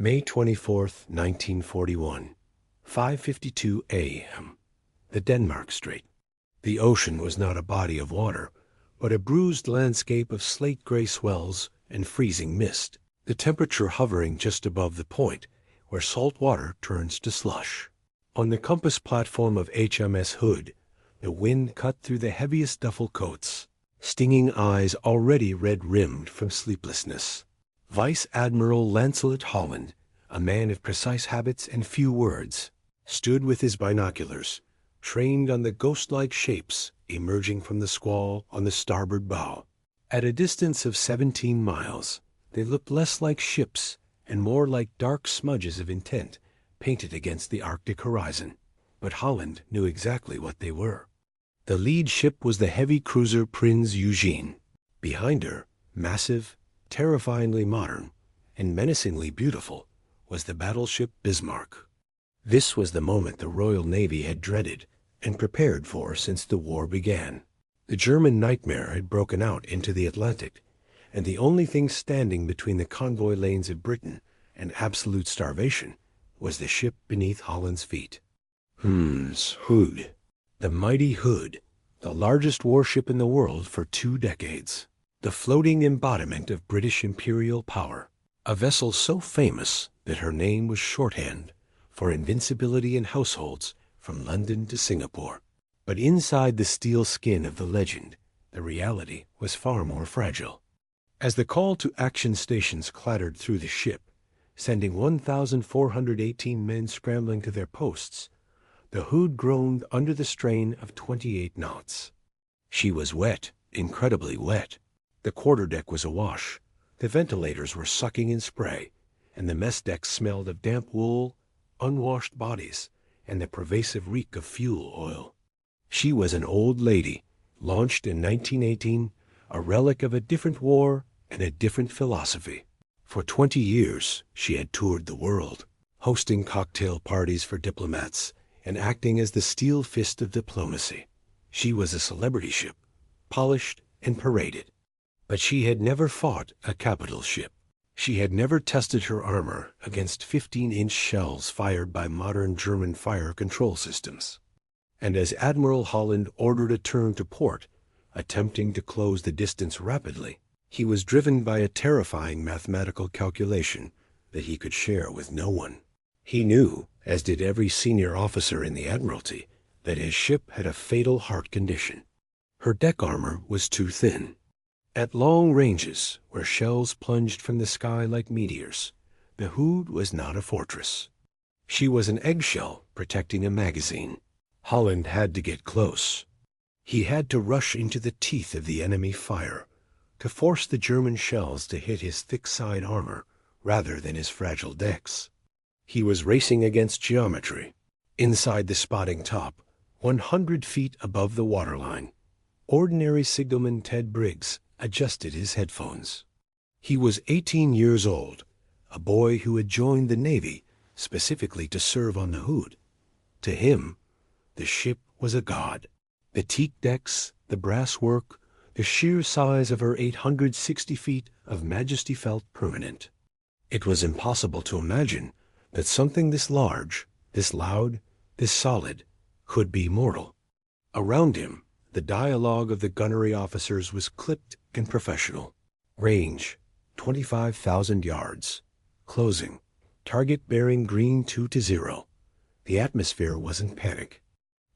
May 24, 1941, 5:52 a.m. The Denmark Strait. The ocean was not a body of water, but a bruised landscape of slate-gray swells and freezing mist, the temperature hovering just above the point where salt water turns to slush. On the compass platform of HMS Hood, the wind cut through the heaviest duffel coats, stinging eyes already red-rimmed from sleeplessness. Vice Admiral Lancelot Holland, a man of precise habits and few words, stood with his binoculars, trained on the ghost-like shapes emerging from the squall on the starboard bow. At a distance of 17 miles, they looked less like ships and more like dark smudges of intent painted against the Arctic horizon. But Holland knew exactly what they were. The lead ship was the heavy cruiser Prinz Eugene. Behind her, massive, terrifyingly modern, and menacingly beautiful, was the battleship Bismarck. This was the moment the Royal Navy had dreaded and prepared for since the war began. The German nightmare had broken out into the Atlantic, and the only thing standing between the convoy lanes of Britain and absolute starvation was the ship beneath Holland's feet. HMS Hood. The mighty Hood, the largest warship in the world for 2 decades. The floating embodiment of British Imperial power. A vessel so famous that her name was shorthand for invincibility in households from London to Singapore. But inside the steel skin of the legend, the reality was far more fragile. As the call to action stations clattered through the ship, sending 1,418 men scrambling to their posts, the Hood groaned under the strain of 28 knots. She was wet, incredibly wet. The quarterdeck was awash, the ventilators were sucking in spray, and the mess deck smelled of damp wool, unwashed bodies, and the pervasive reek of fuel oil. She was an old lady, launched in 1918, a relic of a different war and a different philosophy. For 20 years, she had toured the world, hosting cocktail parties for diplomats and acting as the steel fist of diplomacy. She was a celebrity ship, polished and paraded. But she had never fought a capital ship. She had never tested her armor against 15-inch shells fired by modern German fire control systems. And as Admiral Holland ordered a turn to port, attempting to close the distance rapidly, he was driven by a terrifying mathematical calculation that he could share with no one. He knew, as did every senior officer in the Admiralty, that his ship had a fatal heart condition. Her deck armor was too thin. At long ranges, where shells plunged from the sky like meteors, the Hood was not a fortress. She was an eggshell protecting a magazine. Holland had to get close. He had to rush into the teeth of the enemy fire, to force the German shells to hit his thick side armor rather than his fragile decks. He was racing against geometry. Inside the spotting top, 100 feet above the waterline, ordinary signalman Ted Briggs adjusted his headphones. He was 18 years old, a boy who had joined the Navy specifically to serve on the Hood. To him, the ship was a god. The teak decks, the brass work, the sheer size of her 860 feet of majesty felt permanent. It was impossible to imagine that something this large, this loud, this solid, could be mortal. Around him, the dialogue of the gunnery officers was clipped and professional. Range, 25,000 yards. Closing, target bearing green 2-0. The atmosphere wasn't panic.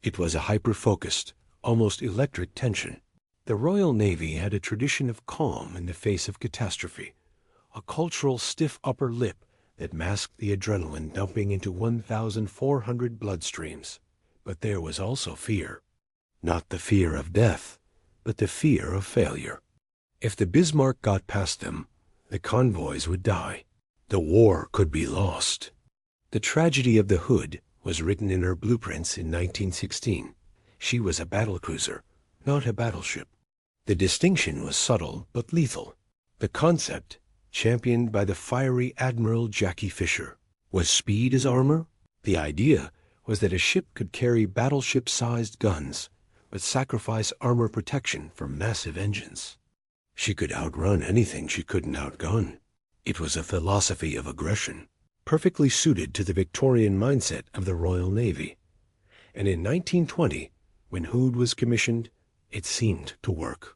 It was a hyper-focused, almost electric tension. The Royal Navy had a tradition of calm in the face of catastrophe, a cultural stiff upper lip that masked the adrenaline dumping into 1,400 bloodstreams. But there was also fear. Not the fear of death, but the fear of failure. If the Bismarck got past them, the convoys would die. The war could be lost. The tragedy of the Hood was written in her blueprints in 1916. She was a battlecruiser, not a battleship. The distinction was subtle but lethal. The concept, championed by the fiery Admiral Jackie Fisher, was speed as armor. The idea was that a ship could carry battleship-sized guns, but sacrifice armor protection for massive engines. She could outrun anything she couldn't outgun. It was a philosophy of aggression. perfectly suited to the Victorian mindset of the Royal Navy. And in 1920, when Hood was commissioned, it seemed to work.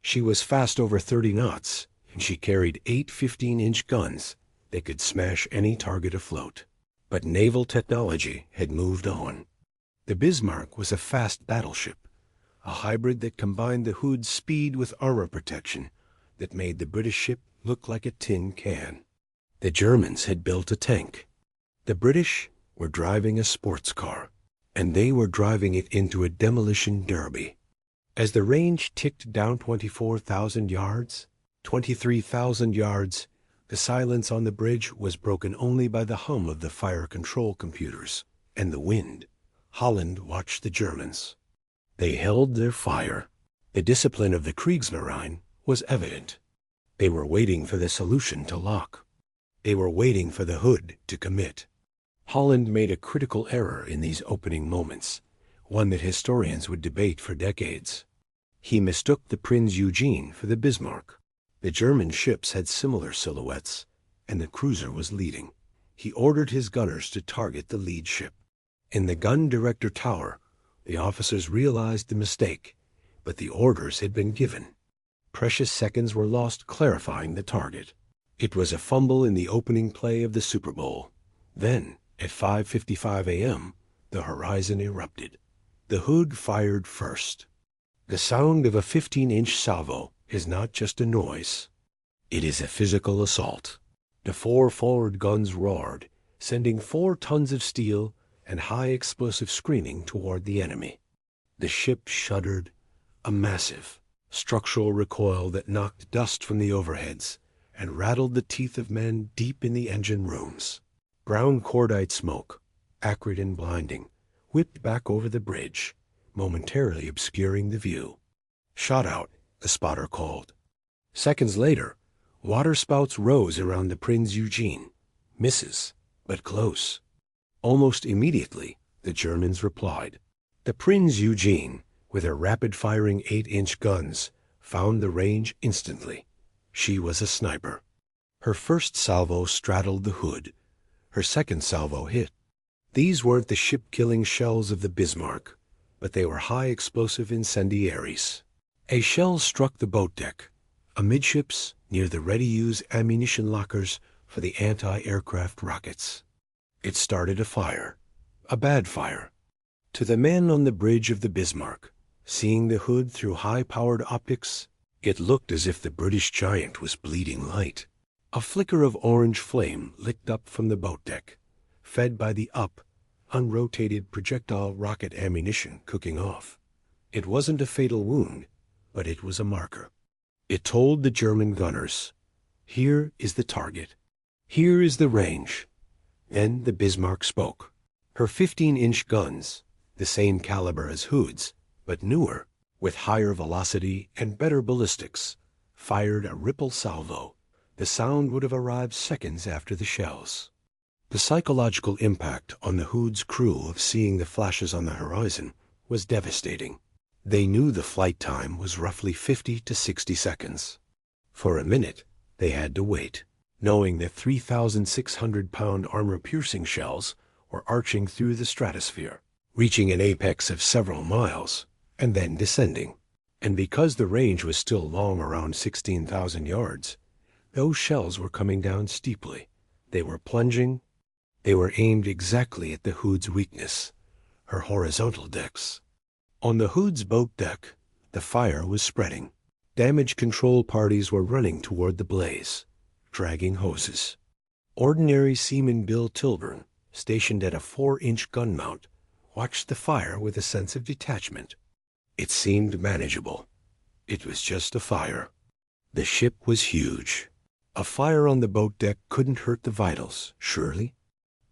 She was fast over 30 knots, and she carried 8 15-inch guns that could smash any target afloat. But naval technology had moved on. The Bismarck was a fast battleship, a hybrid that combined the Hood's speed with armor protection that made the British ship look like a tin can. The Germans had built a tank. The British were driving a sports car, and they were driving it into a demolition derby. As the range ticked down 24,000 yards, 23,000 yards, the silence on the bridge was broken only by the hum of the fire control computers and the wind. Holland watched the Germans. They held their fire. The discipline of the Kriegsmarine was evident. They were waiting for the solution to lock. They were waiting for the Hood to commit. Holland made a critical error in these opening moments, one that historians would debate for decades. He mistook the Prinz Eugen for the Bismarck. The German ships had similar silhouettes, and the cruiser was leading. He ordered his gunners to target the lead ship. In the gun director tower, the officers realized the mistake, but the orders had been given. Precious seconds were lost clarifying the target. It was a fumble in the opening play of the Super Bowl. Then, at 5:55 a.m., the horizon erupted. The Hood fired first. The sound of a 15-inch salvo is not just a noise. It is a physical assault. The 4 forward guns roared, sending 4 tons of steel and high explosive screaming toward the enemy. The ship shuddered, a massive structural recoil that knocked dust from the overheads and rattled the teeth of men deep in the engine rooms. Brown cordite smoke, acrid and blinding, whipped back over the bridge, momentarily obscuring the view. "Shot out," the spotter called. Seconds later, waterspouts rose around the Prinz Eugen. Misses, but close. Almost immediately, the Germans replied. The Prinz Eugen, with her rapid-firing 8-inch guns, found the range instantly. She was a sniper. Her first salvo straddled the Hood. Her second salvo hit. These weren't the ship-killing shells of the Bismarck, but they were high-explosive incendiaries. A shell struck the boat deck, amidships near the ready-use ammunition lockers for the anti-aircraft rockets. It started a fire, a bad fire. To the men on the bridge of the Bismarck, seeing the Hood through high-powered optics, it looked as if the British giant was bleeding light. A flicker of orange flame licked up from the boat deck, fed by the unrotated projectile rocket ammunition cooking off. It wasn't a fatal wound, but it was a marker. It told the German gunners, here is the target. Here is the range. Then the Bismarck spoke. Her 15-inch guns, the same caliber as Hood's, but newer, with higher velocity and better ballistics, fired a ripple salvo. The sound would have arrived seconds after the shells. The psychological impact on the Hood's crew of seeing the flashes on the horizon was devastating. They knew the flight time was roughly 50 to 60 seconds. For a minute, they had to wait, knowing that 3,600-pound armor-piercing shells were arching through the stratosphere, reaching an apex of several miles, and then descending. And because the range was still long around 16,000 yards, those shells were coming down steeply. They were plunging. They were aimed exactly at the Hood's weakness, her horizontal decks. On the Hood's boat deck, the fire was spreading. Damage control parties were running toward the blaze, dragging hoses. Ordinary Seaman Bill Tilburn, stationed at a 4-inch gun mount, watched the fire with a sense of detachment. It seemed manageable. It was just a fire. The ship was huge. A fire on the boat deck couldn't hurt the vitals, surely.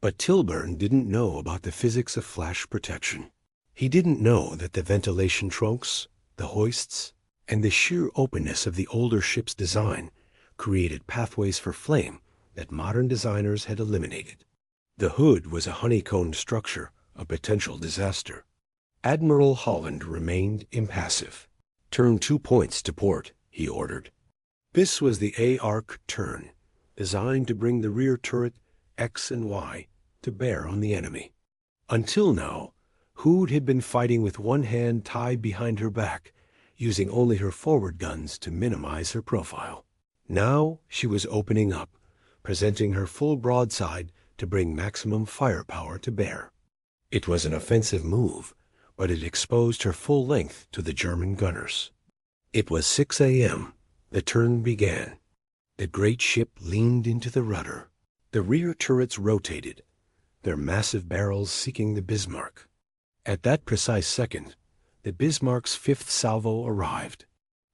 But Tilburn didn't know about the physics of flash protection. He didn't know that the ventilation trunks, the hoists, and the sheer openness of the older ship's design created pathways for flame that modern designers had eliminated. The Hood was a honeycombed structure, a potential disaster. Admiral Holland remained impassive. "Turn 2 points to port," he ordered. This was the A-arc turn, designed to bring the rear turret X and Y, to bear on the enemy. Until now, Hood had been fighting with one hand tied behind her back, using only her forward guns to minimize her profile. Now she was opening up, presenting her full broadside to bring maximum firepower to bear. It was an offensive move, but it exposed her full length to the German gunners. It was 6 a.m. The turn began. The great ship leaned into the rudder. The rear turrets rotated, their massive barrels seeking the Bismarck. At that precise second, the Bismarck's fifth salvo arrived.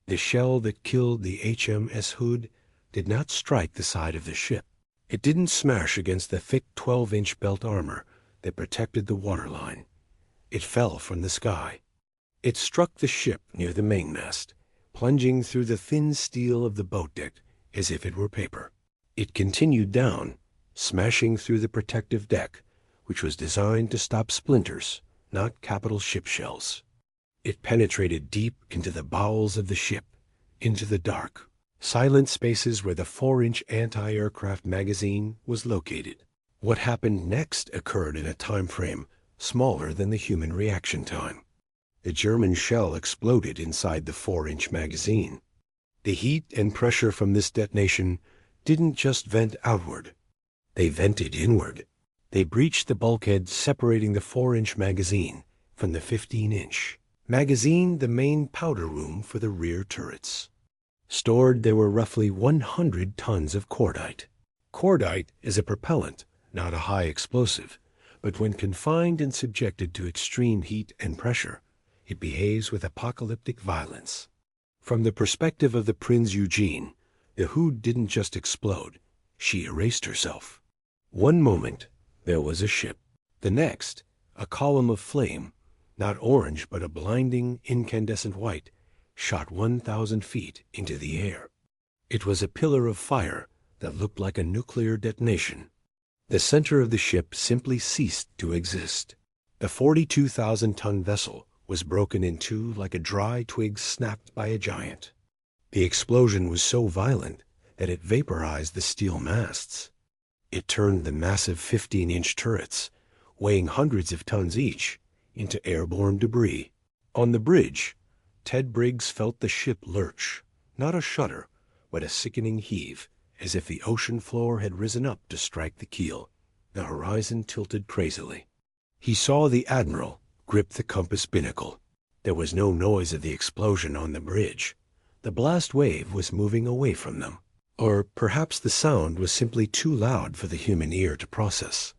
The shell that killed the HMS Hood did not strike the side of the ship. It didn't smash against the thick 12-inch belt armor that protected the waterline. It fell from the sky. It struck the ship near the mainmast, plunging through the thin steel of the boat deck as if it were paper. It continued down, smashing through the protective deck, which was designed to stop splinters, not capital ship shells. It penetrated deep into the bowels of the ship, into the dark, silent spaces where the 4-inch anti-aircraft magazine was located. What happened next occurred in a time frame smaller than the human reaction time. The German shell exploded inside the 4-inch magazine. The heat and pressure from this detonation didn't just vent outward. They vented inward. They breached the bulkhead separating the 4-inch magazine from the 15-inch. Magazine, the main powder room for the rear turrets. Stored there were roughly 100 tons of cordite. Cordite is a propellant, not a high explosive, but when confined and subjected to extreme heat and pressure, it behaves with apocalyptic violence. From the perspective of the Prinz Eugene, the Hood didn't just explode, she erased herself. One moment, there was a ship. The next, a column of flame, not orange but a blinding, incandescent white, shot 1,000 feet into the air. It was a pillar of fire that looked like a nuclear detonation. The center of the ship simply ceased to exist. The 42,000-ton vessel was broken in two like a dry twig snapped by a giant. The explosion was so violent that it vaporized the steel masts. It turned the massive 15-inch turrets, weighing hundreds of tons each, into airborne debris. On the bridge, Ted Briggs felt the ship lurch, not a shudder, but a sickening heave, as if the ocean floor had risen up to strike the keel. The horizon tilted crazily. He saw the admiral grip the compass binnacle. There was no noise of the explosion on the bridge. The blast wave was moving away from them. Or perhaps the sound was simply too loud for the human ear to process,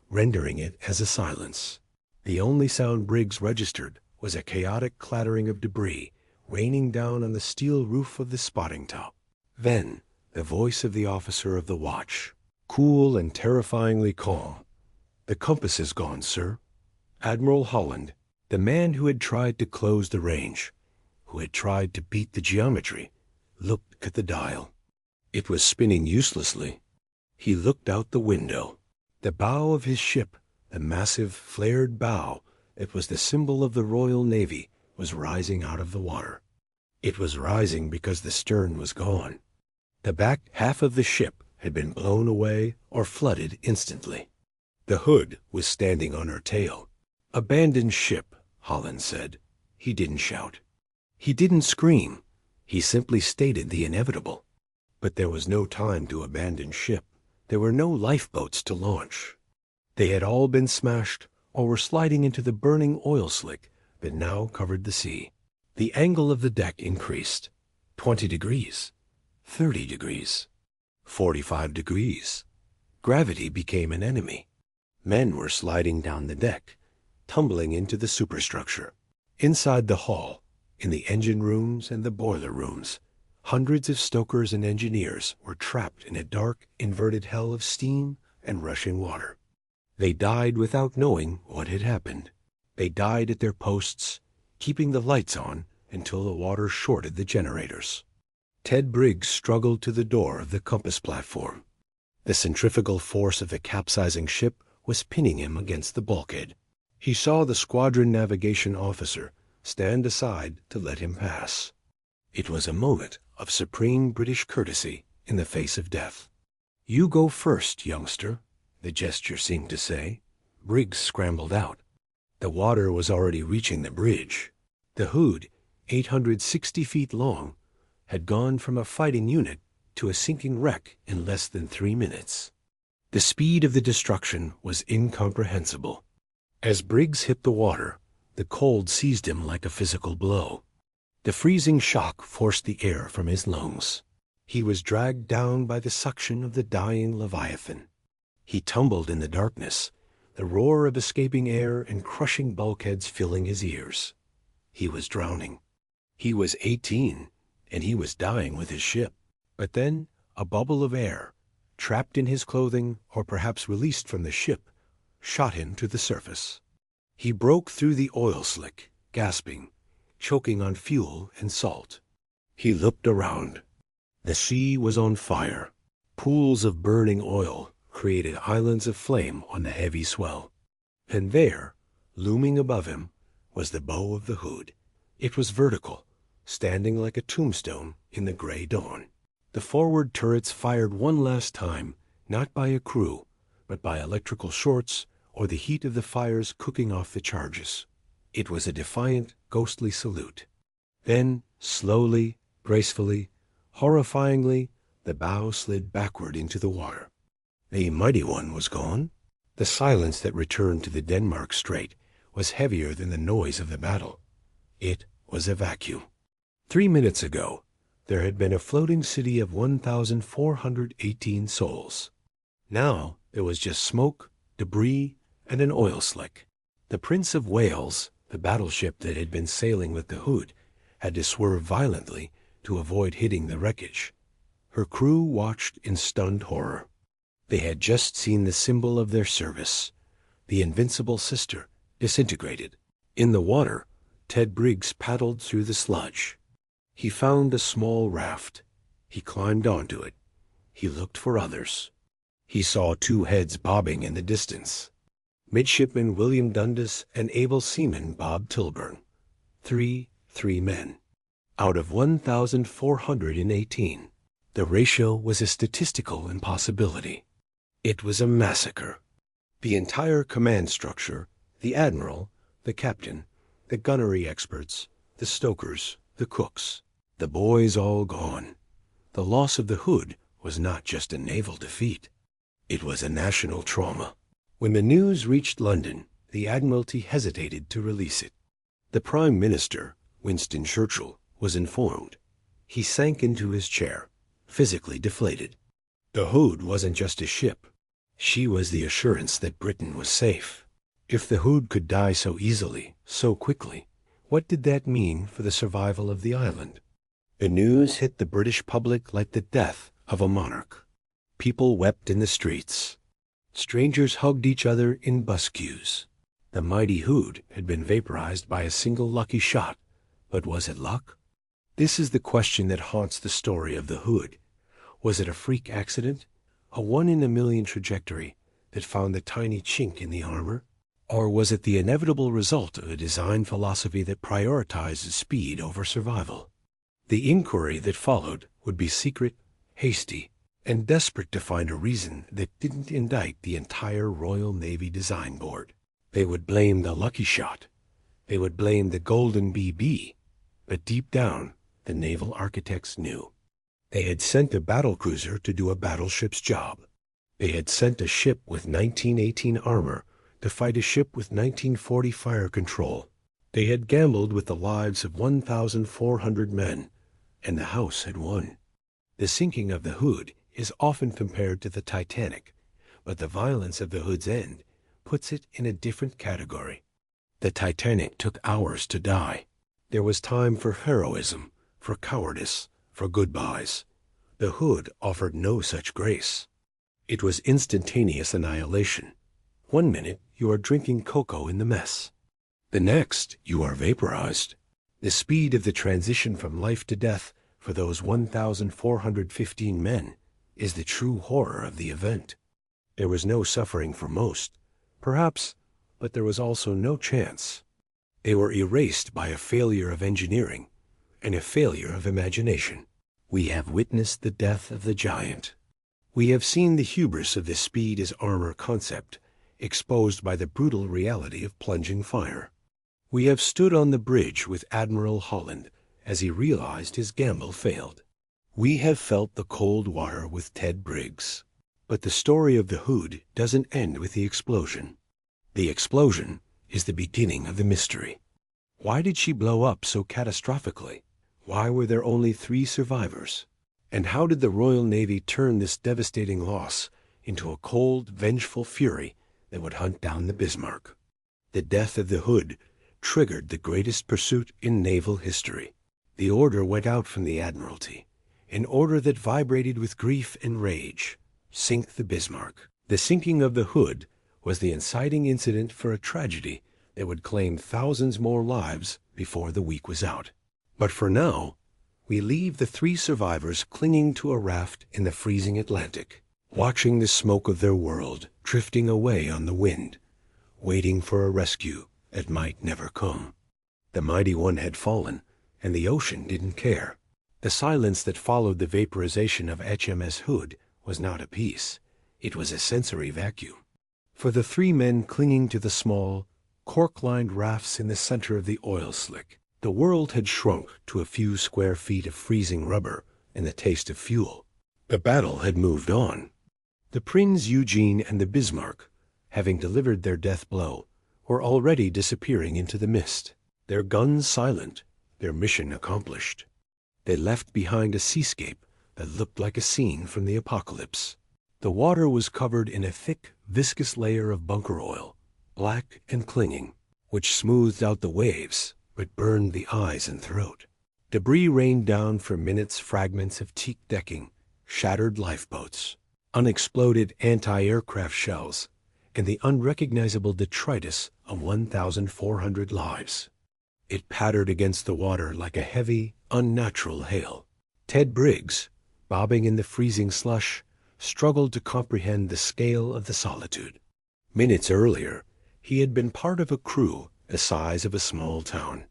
rendering it as a silence. The only sound Briggs registered was a chaotic clattering of debris raining down on the steel roof of the spotting top. Then, the voice of the officer of the watch, cool and terrifyingly calm. "The compass is gone, sir." Admiral Holland, the man who had tried to close the range, who had tried to beat the geometry, looked at the dial. It was spinning uselessly. He looked out the window. The bow of his ship, the massive, flared bow that was the symbol of the Royal Navy, was rising out of the water. It was rising because the stern was gone. The back half of the ship had been blown away or flooded instantly. The Hood was standing on her tail. "Abandoned ship," Holland said. He didn't shout. He didn't scream. He simply stated the inevitable. But there was no time to abandon ship. There were no lifeboats to launch. They had all been smashed or were sliding into the burning oil slick that now covered the sea. The angle of the deck increased. 20 degrees. 30 degrees. 45 degrees. Gravity became an enemy. Men were sliding down the deck, tumbling into the superstructure. Inside the hull, in the engine rooms and the boiler rooms, hundreds of stokers and engineers were trapped in a dark, inverted hell of steam and rushing water. They died without knowing what had happened. They died at their posts, keeping the lights on until the water shorted the generators. Ted Briggs struggled to the door of the compass platform. The centrifugal force of the capsizing ship was pinning him against the bulkhead. He saw the squadron navigation officer stand aside to let him pass. It was a moment of supreme British courtesy in the face of death. "You go first, youngster," the gesture seemed to say. Briggs scrambled out. The water was already reaching the bridge. The Hood, 860 feet long, had gone from a fighting unit to a sinking wreck in less than 3 minutes. The speed of the destruction was incomprehensible. As Briggs hit the water, the cold seized him like a physical blow. The freezing shock forced the air from his lungs. He was dragged down by the suction of the dying Leviathan. He tumbled in the darkness, the roar of escaping air and crushing bulkheads filling his ears. He was drowning. He was 18, and he was dying with his ship. But then a bubble of air, trapped in his clothing or perhaps released from the ship, shot him to the surface. He broke through the oil slick, gasping, choking on fuel and salt. He looked around. The sea was on fire. Pools of burning oil created islands of flame on the heavy swell. And there, looming above him, was the bow of the Hood. It was vertical, standing like a tombstone in the gray dawn. The forward turrets fired one last time, not by a crew, but by electrical shorts or the heat of the fires cooking off the charges. It was a defiant, ghostly salute. Then, slowly, gracefully, horrifyingly, the bow slid backward into the water. The mighty one was gone. The silence that returned to the Denmark Strait was heavier than the noise of the battle. It was a vacuum. 3 minutes ago, there had been a floating city of 1,418 souls. Now there was just smoke, debris, and an oil slick. The Prince of Wales, the battleship that had been sailing with the Hood, had to swerve violently to avoid hitting the wreckage. Her crew watched in stunned horror. They had just seen the symbol of their service, the invincible sister, disintegrated. In the water, Ted Briggs paddled through the sludge. He found a small raft. He climbed onto it. He looked for others. He saw 2 heads bobbing in the distance. Midshipman William Dundas and able seaman Bob Tilburn. Three men. Out of 1,418. The ratio was a statistical impossibility. It was a massacre. The entire command structure, the admiral, the captain, the gunnery experts, the stokers, the cooks, the boys all gone. The loss of the Hood was not just a naval defeat. It was a national trauma. When the news reached London, the Admiralty hesitated to release it. The Prime Minister, Winston Churchill, was informed. He sank into his chair, physically deflated. The Hood wasn't just a ship. She was the assurance that Britain was safe. If the Hood could die so easily, so quickly, what did that mean for the survival of the island? The news hit the British public like the death of a monarch. People wept in the streets. Strangers hugged each other in bus queues. The mighty Hood had been vaporized by a single lucky shot, but was it luck? This is the question that haunts the story of the Hood. Was it a freak accident, a 1-in-a-million trajectory that found the tiny chink in the armor? Or was it the inevitable result of a design philosophy that prioritizes speed over survival? The inquiry that followed would be secret, hasty, and desperate to find a reason that didn't indict the entire Royal Navy Design Board. They would blame the lucky shot. They would blame the golden BB. But deep down, the naval architects knew. They had sent a battlecruiser to do a battleship's job. They had sent a ship with 1918 armor to fight a ship with 1940 fire control. They had gambled with the lives of 1,400 men, and the house had won. The sinking of the Hood is often compared to the Titanic, but the violence of the Hood's end puts it in a different category. The Titanic took hours to die. There was time for heroism, for cowardice, for goodbyes. The Hood offered no such grace. It was instantaneous annihilation. 1 minute you are drinking cocoa in the mess. The next you are vaporized. The speed of the transition from life to death for those 1,415 men is the true horror of the event. There was no suffering for most, perhaps, but there was also no chance. They were erased by a failure of engineering and a failure of imagination. We have witnessed the death of the giant. We have seen the hubris of the speed as armor concept, exposed by the brutal reality of plunging fire. We have stood on the bridge with Admiral Holland as he realized his gamble failed. We have felt the cold water with Ted Briggs. But the story of the Hood doesn't end with the explosion. The explosion is the beginning of the mystery. Why did she blow up so catastrophically? Why were there only 3 survivors? And how did the Royal Navy turn this devastating loss into a cold, vengeful fury that would hunt down the Bismarck? The death of the Hood triggered the greatest pursuit in naval history. The order went out from the Admiralty, an order that vibrated with grief and rage. Sink the Bismarck. The sinking of the Hood was the inciting incident for a tragedy that would claim thousands more lives before the week was out. But for now, we leave the 3 survivors clinging to a raft in the freezing Atlantic, watching the smoke of their world drifting away on the wind, waiting for a rescue that might never come. The mighty one had fallen, and the ocean didn't care. The silence that followed the vaporization of HMS Hood was not a peace. It was a sensory vacuum. For the 3 men clinging to the small, cork-lined rafts in the center of the oil slick, the world had shrunk to a few square feet of freezing rubber and the taste of fuel. The battle had moved on. The Prinz Eugene and the Bismarck, having delivered their death blow, were already disappearing into the mist, their guns silent, their mission accomplished. They left behind a seascape that looked like a scene from the apocalypse. The water was covered in a thick, viscous layer of bunker oil, black and clinging, which smoothed out the waves but burned the eyes and throat. Debris rained down for minutes, fragments of teak decking, shattered lifeboats, unexploded anti-aircraft shells, and the unrecognizable detritus of 1,400 lives. It pattered against the water like a heavy, unnatural hail. Ted Briggs, bobbing in the freezing slush, struggled to comprehend the scale of the solitude. Minutes earlier, he had been part of a crew the size of a small town.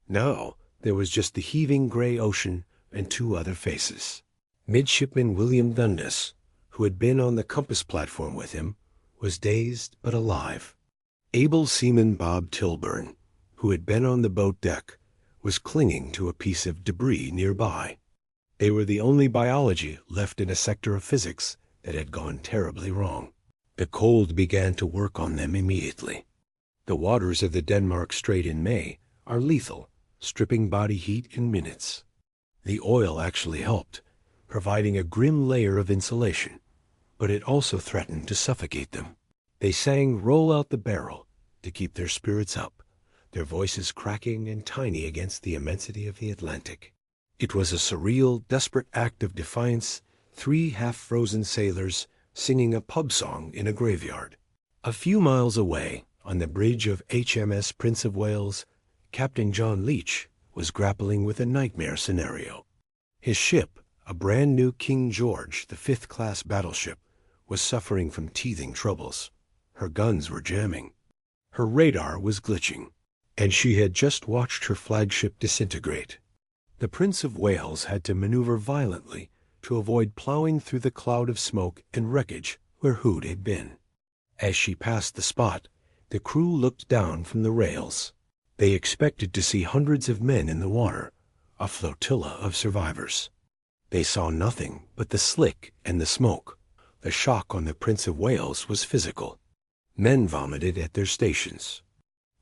Now, there was just the heaving gray ocean and 2 other faces. Midshipman William Dundas, who had been on the compass platform with him, was dazed but alive. Able seaman Bob Tilburn, who had been on the boat deck, was clinging to a piece of debris nearby. They were the only biology left in a sector of physics that had gone terribly wrong. The cold began to work on them immediately. The waters of the Denmark Strait in May are lethal, stripping body heat in minutes. The oil actually helped, providing a grim layer of insulation, but it also threatened to suffocate them. They sang "Roll Out the Barrel" to keep their spirits up, their voices cracking and tiny against the immensity of the Atlantic. It was a surreal, desperate act of defiance, 3 half-frozen sailors singing a pub song in a graveyard. A few miles away, on the bridge of HMS Prince of Wales, Captain John Leach was grappling with a nightmare scenario. His ship, a brand-new King George, the 5th-class battleship, was suffering from teething troubles. Her guns were jamming. Her radar was glitching, and she had just watched her flagship disintegrate. The Prince of Wales had to maneuver violently to avoid plowing through the cloud of smoke and wreckage where Hood had been. As she passed the spot, the crew looked down from the rails. They expected to see hundreds of men in the water, a flotilla of survivors. They saw nothing but the slick and the smoke. The shock on the Prince of Wales was physical. Men vomited at their stations.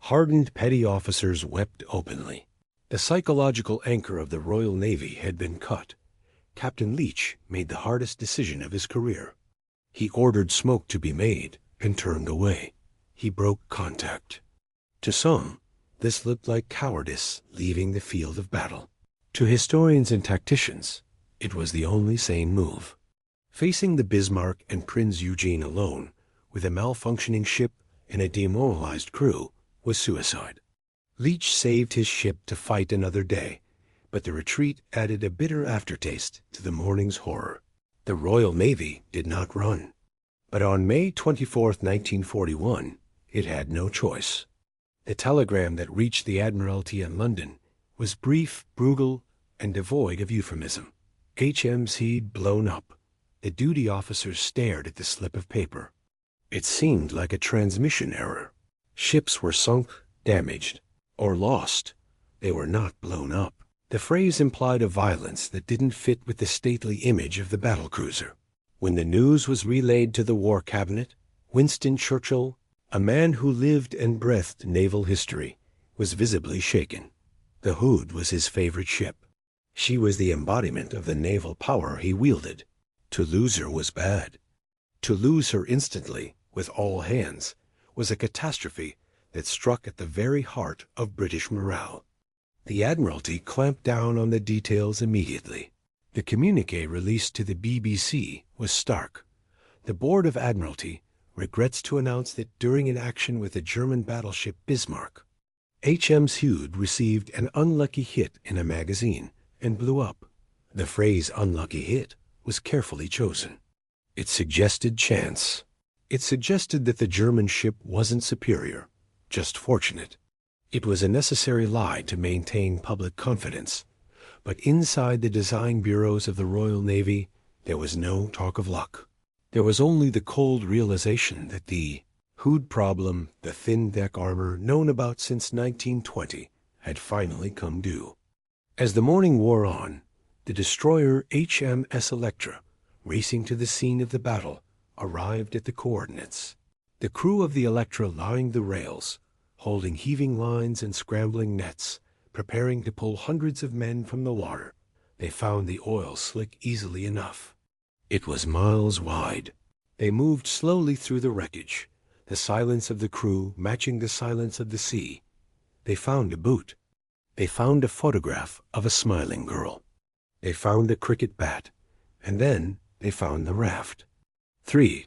Hardened petty officers wept openly. The psychological anchor of the Royal Navy had been cut. Captain Leach made the hardest decision of his career. He ordered smoke to be made and turned away. He broke contact. To some, this looked like cowardice leaving the field of battle. To historians and tacticians, it was the only sane move. Facing the Bismarck and Prinz Eugene alone, with a malfunctioning ship and a demoralized crew, was suicide. Leach saved his ship to fight another day, but the retreat added a bitter aftertaste to the morning's horror. The Royal Navy did not run. But on May 24, 1941, it had no choice. The telegram that reached the Admiralty in London was brief, brutal, and devoid of euphemism. HMS Hood blown up. The duty officers stared at the slip of paper. It seemed like a transmission error. Ships were sunk, damaged, or lost. They were not blown up. The phrase implied a violence that didn't fit with the stately image of the battlecruiser. When the news was relayed to the War Cabinet, Winston Churchill, a man who lived and breathed naval history, was visibly shaken. The Hood was his favorite ship. She was the embodiment of the naval power he wielded. To lose her was bad. To lose her instantly, with all hands, was a catastrophe that struck at the very heart of British morale. The Admiralty clamped down on the details immediately. The communiqué released to the BBC was stark. The Board of Admiralty regrets to announce that during an action with the German battleship Bismarck, HMS Hood received an unlucky hit in a magazine and blew up. The phrase unlucky hit was carefully chosen. It suggested chance. It suggested that the German ship wasn't superior, just fortunate. It was a necessary lie to maintain public confidence, but inside the design bureaus of the Royal Navy, there was no talk of luck. There was only the cold realization that the Hood problem, the thin deck armor known about since 1920, had finally come due. As the morning wore on, the destroyer HMS Electra, racing to the scene of the battle, arrived at the coordinates. The crew of the Electra lined the rails, holding heaving lines and scrambling nets, preparing to pull hundreds of men from the water. They found the oil slick easily enough. It was miles wide. They moved slowly through the wreckage, the silence of the crew matching the silence of the sea. They found a boot. They found a photograph of a smiling girl. They found a cricket bat, and then they found the raft. 3,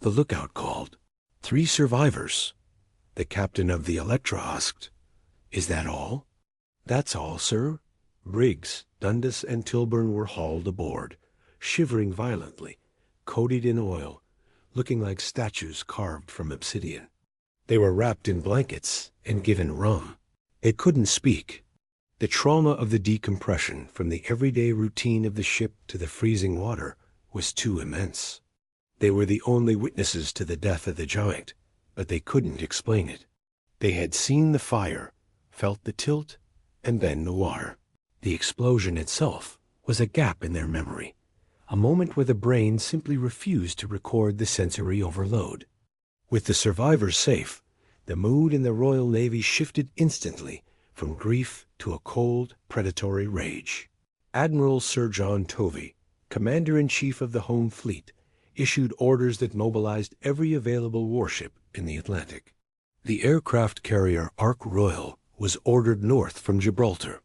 the lookout called. 3 survivors. The captain of the Electra asked, "Is that all?" "That's all, sir." Briggs, Dundas, and Tilburn were hauled aboard, shivering violently, coated in oil, looking like statues carved from obsidian. They were wrapped in blankets and given rum. They couldn't speak. The trauma of the decompression from the everyday routine of the ship to the freezing water was too immense. They were the only witnesses to the death of the giant, but they couldn't explain it. They had seen the fire, felt the tilt, and then the water. The explosion itself was a gap in their memory, a moment where the brain simply refused to record the sensory overload. With the survivors safe, the mood in the Royal Navy shifted instantly from grief to a cold, predatory rage. Admiral Sir John Tovey, Commander-in-Chief of the Home Fleet, issued orders that mobilized every available warship in the Atlantic. The aircraft carrier Ark Royal was ordered north from Gibraltar.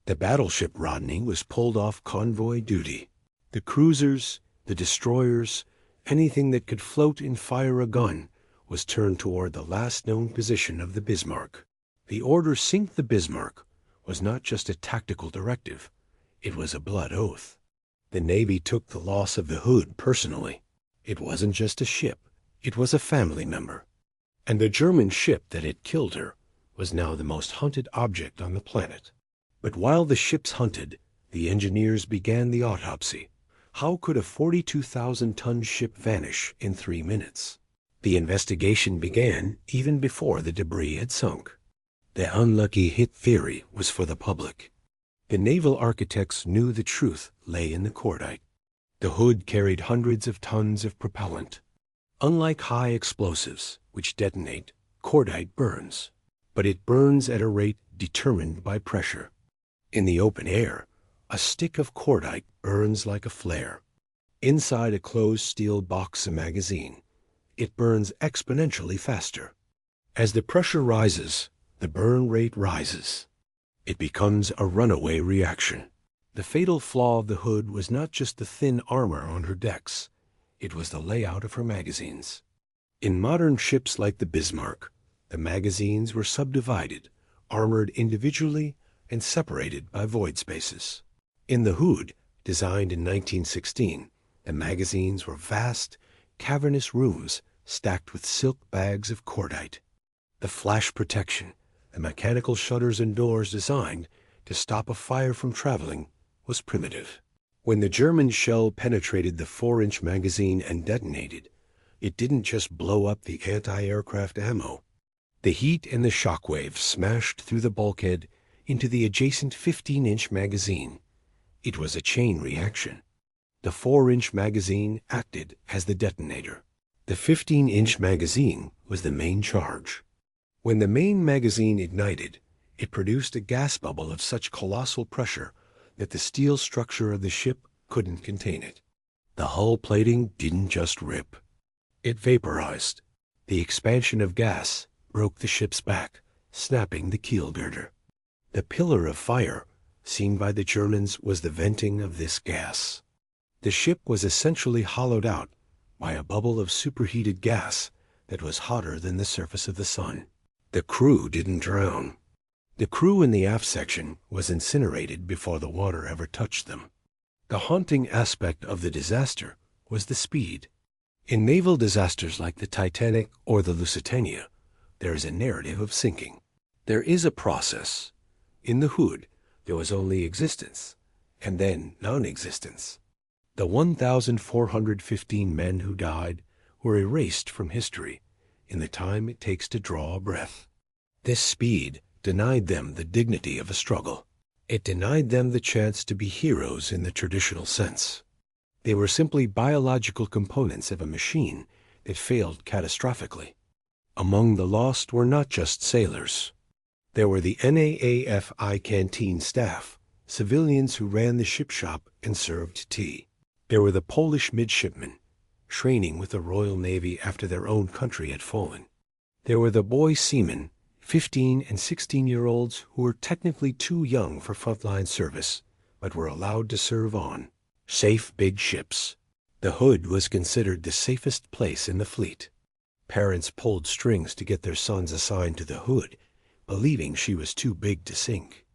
The battleship Rodney was pulled off convoy duty. The cruisers, the destroyers, anything that could float and fire a gun was turned toward the last known position of the Bismarck. The order sink the Bismarck was not just a tactical directive, it was a blood oath. The Navy took the loss of the Hood personally. It wasn't just a ship, it was a family member. And the German ship that had killed her was now the most hunted object on the planet. But while the ships hunted, the engineers began the autopsy. How could a 42,000-ton ship vanish in 3 minutes? The investigation began even before the debris had sunk. The unlucky hit theory was for the public. The naval architects knew the truth lay in the cordite. The Hood carried hundreds of tons of propellant. Unlike high explosives, which detonate, cordite burns. But it burns at a rate determined by pressure. In the open air, a stick of cordite burns like a flare. Inside a closed steel box, a magazine, it burns exponentially faster. As the pressure rises, the burn rate rises. It becomes a runaway reaction. The fatal flaw of the Hood was not just the thin armor on her decks, it was the layout of her magazines. In modern ships like the Bismarck, the magazines were subdivided, armored individually, and separated by void spaces. In the Hood, designed in 1916, the magazines were vast, cavernous rooms stacked with silk bags of cordite. The flash protection, the mechanical shutters and doors designed to stop a fire from traveling, was primitive. When the German shell penetrated the 4-inch magazine and detonated, it didn't just blow up the anti-aircraft ammo. The heat and the shock waves smashed through the bulkhead into the adjacent 15-inch magazine. It was a chain reaction. The 4-inch magazine acted as the detonator. The 15-inch magazine was the main charge. When the main magazine ignited, it produced a gas bubble of such colossal pressure that the steel structure of the ship couldn't contain it. The hull plating didn't just rip. It vaporized. The expansion of gas broke the ship's back, snapping the keel girder. The pillar of fire seen by the Germans was the venting of this gas. The ship was essentially hollowed out by a bubble of superheated gas that was hotter than the surface of the sun. The crew didn't drown. The crew in the aft section was incinerated before the water ever touched them. The haunting aspect of the disaster was the speed. In naval disasters like the Titanic or the Lusitania, there is a narrative of sinking. There is a process. In the Hood, there was only existence, and then non-existence. The 1,415 men who died were erased from history in the time it takes to draw a breath. This speed denied them the dignity of a struggle. It denied them the chance to be heroes in the traditional sense. They were simply biological components of a machine that failed catastrophically. Among the lost were not just sailors. There were the NAAFI canteen staff, civilians who ran the ship shop and served tea. There were the Polish midshipmen, training with the Royal Navy after their own country had fallen. There were the boy seamen, 15 and 16-year-olds who were technically too young for frontline service, but were allowed to serve on safe big ships. The Hood was considered the safest place in the fleet. Parents pulled strings to get their sons assigned to the Hood, believing she was too big to sink.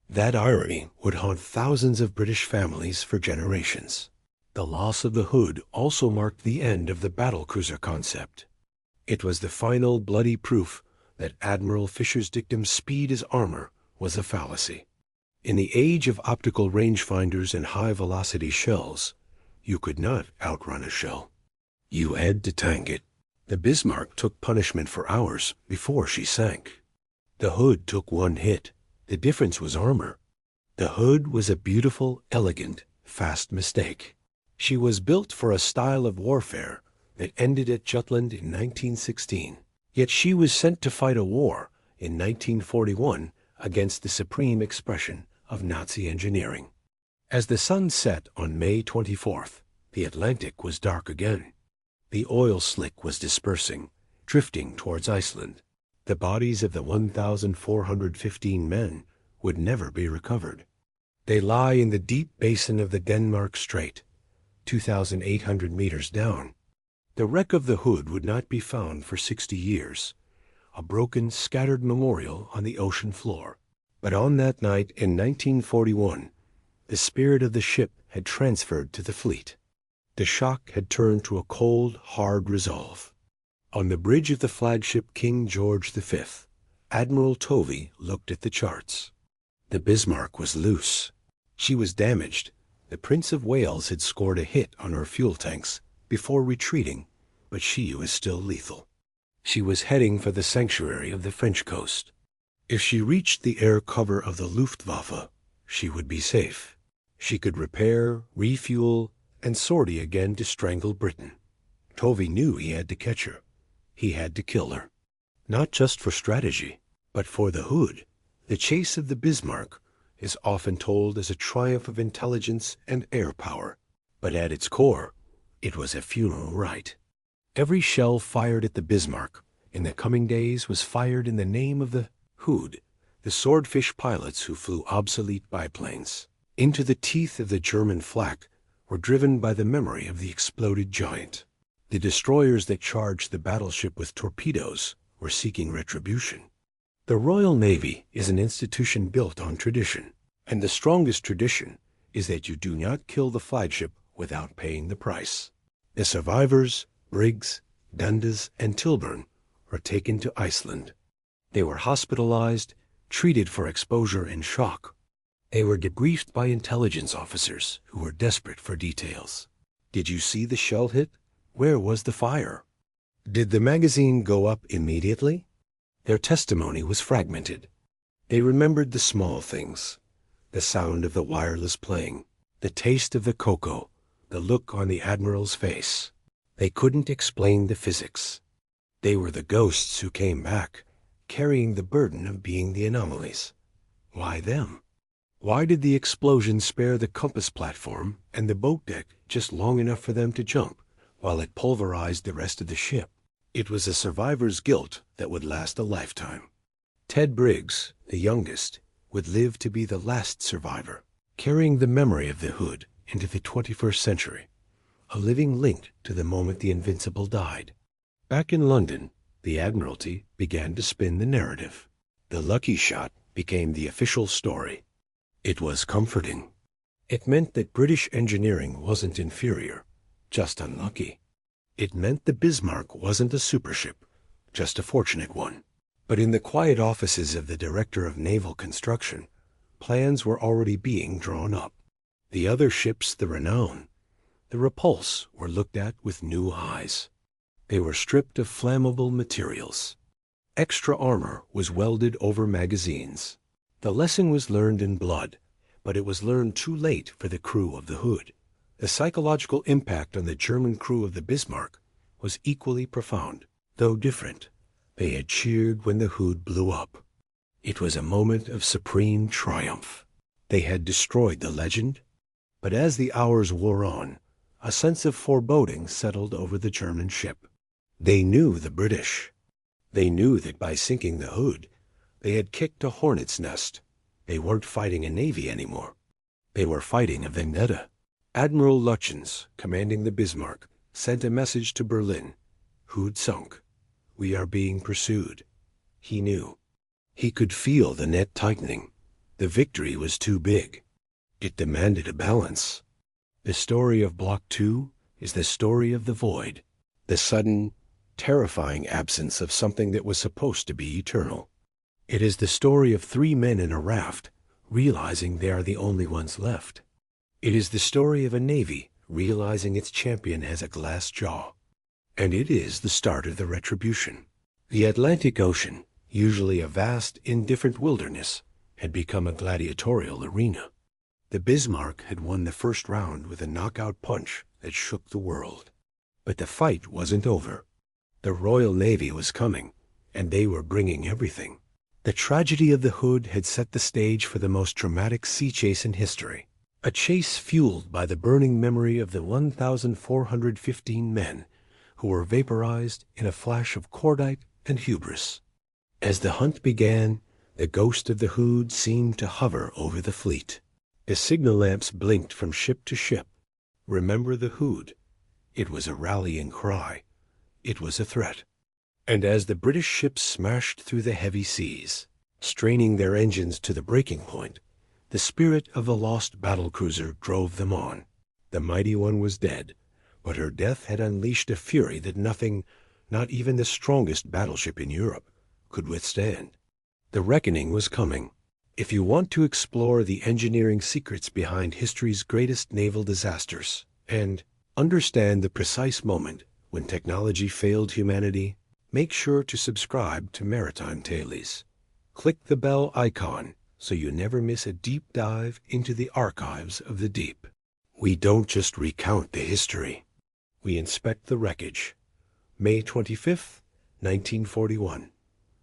That irony would haunt thousands of British families for generations. The loss of the Hood also marked the end of the battlecruiser concept. It was the final bloody proof that Admiral Fisher's dictum "speed is armor" was a fallacy. In the age of optical rangefinders and high-velocity shells, you could not outrun a shell. You had to tank it. The Bismarck took punishment for hours before she sank. The Hood took one hit. The difference was armor. The Hood was a beautiful, elegant, fast mistake. She was built for a style of warfare that ended at Jutland in 1916. Yet she was sent to fight a war in 1941 against the supreme expression of Nazi engineering. As the sun set on May 24th, the Atlantic was dark again. The oil slick was dispersing, drifting towards Iceland. The bodies of the 1,415 men would never be recovered. They lie in the deep basin of the Denmark Strait, 2,800 meters down. The wreck of the Hood would not be found for 60 years, a broken, scattered memorial on the ocean floor. But on that night in 1941, the spirit of the ship had transferred to the fleet. The shock had turned to a cold, hard resolve. On the bridge of the flagship King George V, Admiral Tovey looked at the charts. The Bismarck was loose. She was damaged. The Prince of Wales had scored a hit on her fuel tanks before retreating, but she was still lethal. She was heading for the sanctuary of the French coast. If she reached the air cover of the Luftwaffe, she would be safe. She could repair, refuel, and sortie again to strangle Britain. Tovey knew he had to catch her. He had to kill her. Not just for strategy, but for the Hood. The chase of the Bismarck is often told as a triumph of intelligence and air power, but at its core, it was a funeral rite. Every shell fired at the Bismarck in the coming days was fired in the name of the Hood, the swordfish pilots who flew obsolete biplanes. Into the teeth of the German flak were driven by the memory of the exploded giant. The destroyers that charged the battleship with torpedoes were seeking retribution. The Royal Navy is an institution built on tradition, and the strongest tradition is that you do not kill the flagship without paying the price. The survivors, Briggs, Dundas, and Tilburn, were taken to Iceland. They were hospitalized, treated for exposure and shock. They were debriefed by intelligence officers who were desperate for details. Did you see the shell hit? Where was the fire? Did the magazine go up immediately? Their testimony was fragmented. They remembered the small things, the sound of the wireless playing, the taste of the cocoa, the look on the admiral's face. They couldn't explain the physics. They were the ghosts who came back, carrying the burden of being the anomalies. Why them? Why did the explosion spare the compass platform and the boat deck just long enough for them to jump, while it pulverized the rest of the ship? It was a survivor's guilt that would last a lifetime. Ted Briggs, the youngest, would live to be the last survivor, carrying the memory of the Hood into the 21st century, a living link to the moment the Invincible died. Back in London, the Admiralty began to spin the narrative. The lucky shot became the official story. It was comforting. It meant that British engineering wasn't inferior, just unlucky. It meant the Bismarck wasn't a supership, just a fortunate one. But in the quiet offices of the Director of Naval Construction, plans were already being drawn up. The other ships, the Renown, the Repulse, were looked at with new eyes. They were stripped of flammable materials. Extra armor was welded over magazines. The lesson was learned in blood, but it was learned too late for the crew of the Hood. The psychological impact on the German crew of the Bismarck was equally profound, though different. They had cheered when the Hood blew up. It was a moment of supreme triumph. They had destroyed the legend. But as the hours wore on, a sense of foreboding settled over the German ship. They knew the British. They knew that by sinking the Hood, they had kicked a hornet's nest. They weren't fighting a navy anymore. They were fighting a vendetta. Admiral Lutjens, commanding the Bismarck, sent a message to Berlin. Hood sunk. We are being pursued. He knew. He could feel the net tightening. The victory was too big. It demanded a balance. The story of Block 2 is the story of the void, the sudden, terrifying absence of something that was supposed to be eternal. It is the story of 3 men in a raft, realizing they are the only ones left. It is the story of a navy realizing its champion has a glass jaw. And it is the start of the retribution. The Atlantic Ocean, usually a vast, indifferent wilderness, had become a gladiatorial arena. The Bismarck had won the first round with a knockout punch that shook the world. But the fight wasn't over. The Royal Navy was coming, and they were bringing everything. The tragedy of the Hood had set the stage for the most dramatic sea chase in history, a chase fueled by the burning memory of the 1,415 men who were vaporized in a flash of cordite and hubris. As the hunt began, the ghost of the Hood seemed to hover over the fleet. The signal lamps blinked from ship to ship. Remember the Hood. It was a rallying cry. It was a threat. And as the British ships smashed through the heavy seas, straining their engines to the breaking point, the spirit of the lost battlecruiser drove them on. The mighty one was dead, but her death had unleashed a fury that nothing, not even the strongest battleship in Europe, could withstand. The reckoning was coming. If you want to explore the engineering secrets behind history's greatest naval disasters and understand the precise moment when technology failed humanity, make sure to subscribe to Maritime Tailies. Click the bell icon so you never miss a deep dive into the archives of the deep. We don't just recount the history. We inspect the wreckage. May 25th, 1941.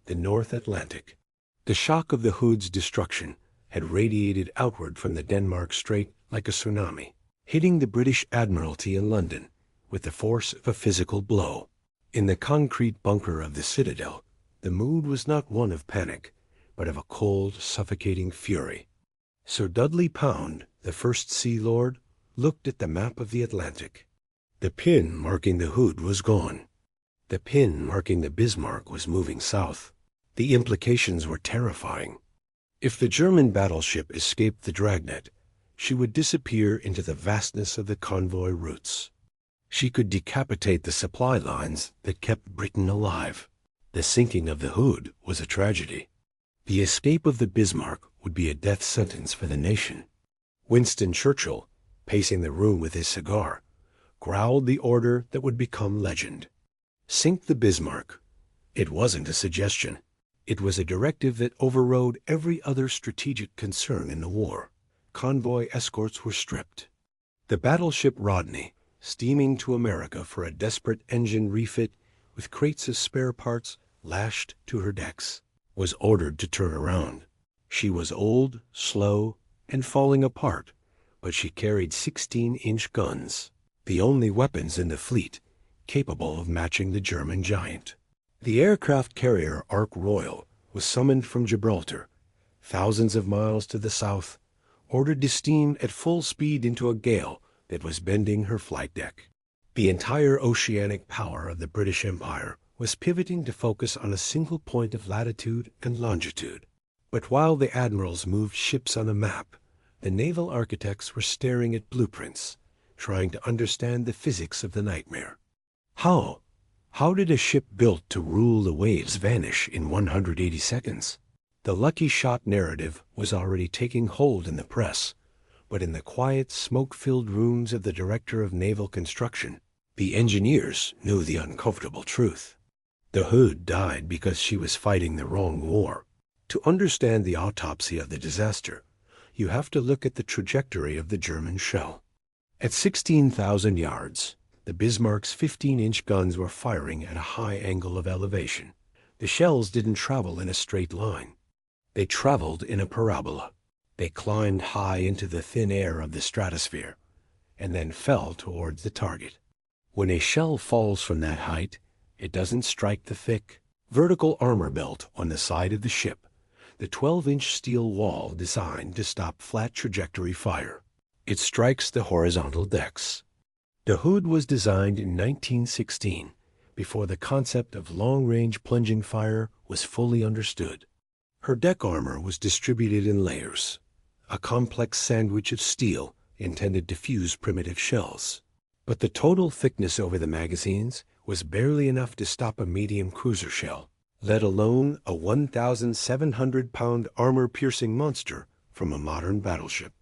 The North Atlantic. The shock of the Hood's destruction had radiated outward from the Denmark Strait like a tsunami, hitting the British Admiralty in London with the force of a physical blow. In the concrete bunker of the Citadel, the mood was not one of panic, but of a cold, suffocating fury. Sir Dudley Pound, the first Sea Lord, looked at the map of the Atlantic. The pin marking the Hood was gone. The pin marking the Bismarck was moving south. The implications were terrifying. If the German battleship escaped the dragnet, she would disappear into the vastness of the convoy routes. She could decapitate the supply lines that kept Britain alive. The sinking of the Hood was a tragedy. The escape of the Bismarck would be a death sentence for the nation. Winston Churchill, pacing the room with his cigar, growled the order that would become legend. Sink the Bismarck. It wasn't a suggestion. It was a directive that overrode every other strategic concern in the war. Convoy escorts were stripped. The battleship Rodney, steaming to America for a desperate engine refit with crates of spare parts lashed to her decks, was ordered to turn around. She was old, slow, and falling apart, but she carried 16-inch guns, the only weapons in the fleet capable of matching the German giant. The aircraft carrier Ark Royal was summoned from Gibraltar, thousands of miles to the south, ordered to steam at full speed into a gale that was bending her flight deck. The entire oceanic power of the British Empire was pivoting to focus on a single point of latitude and longitude. But while the admirals moved ships on a map, the naval architects were staring at blueprints, trying to understand the physics of the nightmare. How did a ship built to rule the waves vanish in 180 seconds? The lucky shot narrative was already taking hold in the press, but in the quiet, smoke-filled rooms of the Director of Naval Construction, the engineers knew the uncomfortable truth. The Hood died because she was fighting the wrong war. To understand the autopsy of the disaster, you have to look at the trajectory of the German shell. At 16,000 yards, the Bismarck's 15-inch guns were firing at a high angle of elevation. The shells didn't travel in a straight line. They traveled in a parabola. They climbed high into the thin air of the stratosphere, and then fell towards the target. When a shell falls from that height, it doesn't strike the thick, vertical armor belt on the side of the ship, the 12-inch steel wall designed to stop flat trajectory fire. It strikes the horizontal decks. The Hood was designed in 1916, before the concept of long-range plunging fire was fully understood. Her deck armor was distributed in layers, a complex sandwich of steel intended to fuse primitive shells. But the total thickness over the magazines was barely enough to stop a medium cruiser shell, let alone a 1,700-pound armor-piercing monster from a modern battleship.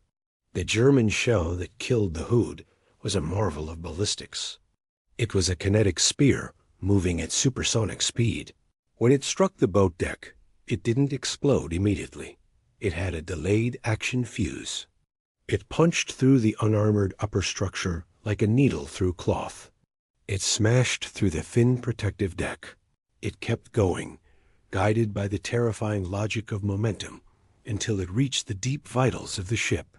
The German shell that killed the Hood was a marvel of ballistics. It was a kinetic spear moving at supersonic speed. When it struck the boat deck, it didn't explode immediately. It had a delayed action fuse. It punched through the unarmored upper structure like a needle through cloth. It smashed through the thin protective deck. It kept going, guided by the terrifying logic of momentum, until it reached the deep vitals of the ship.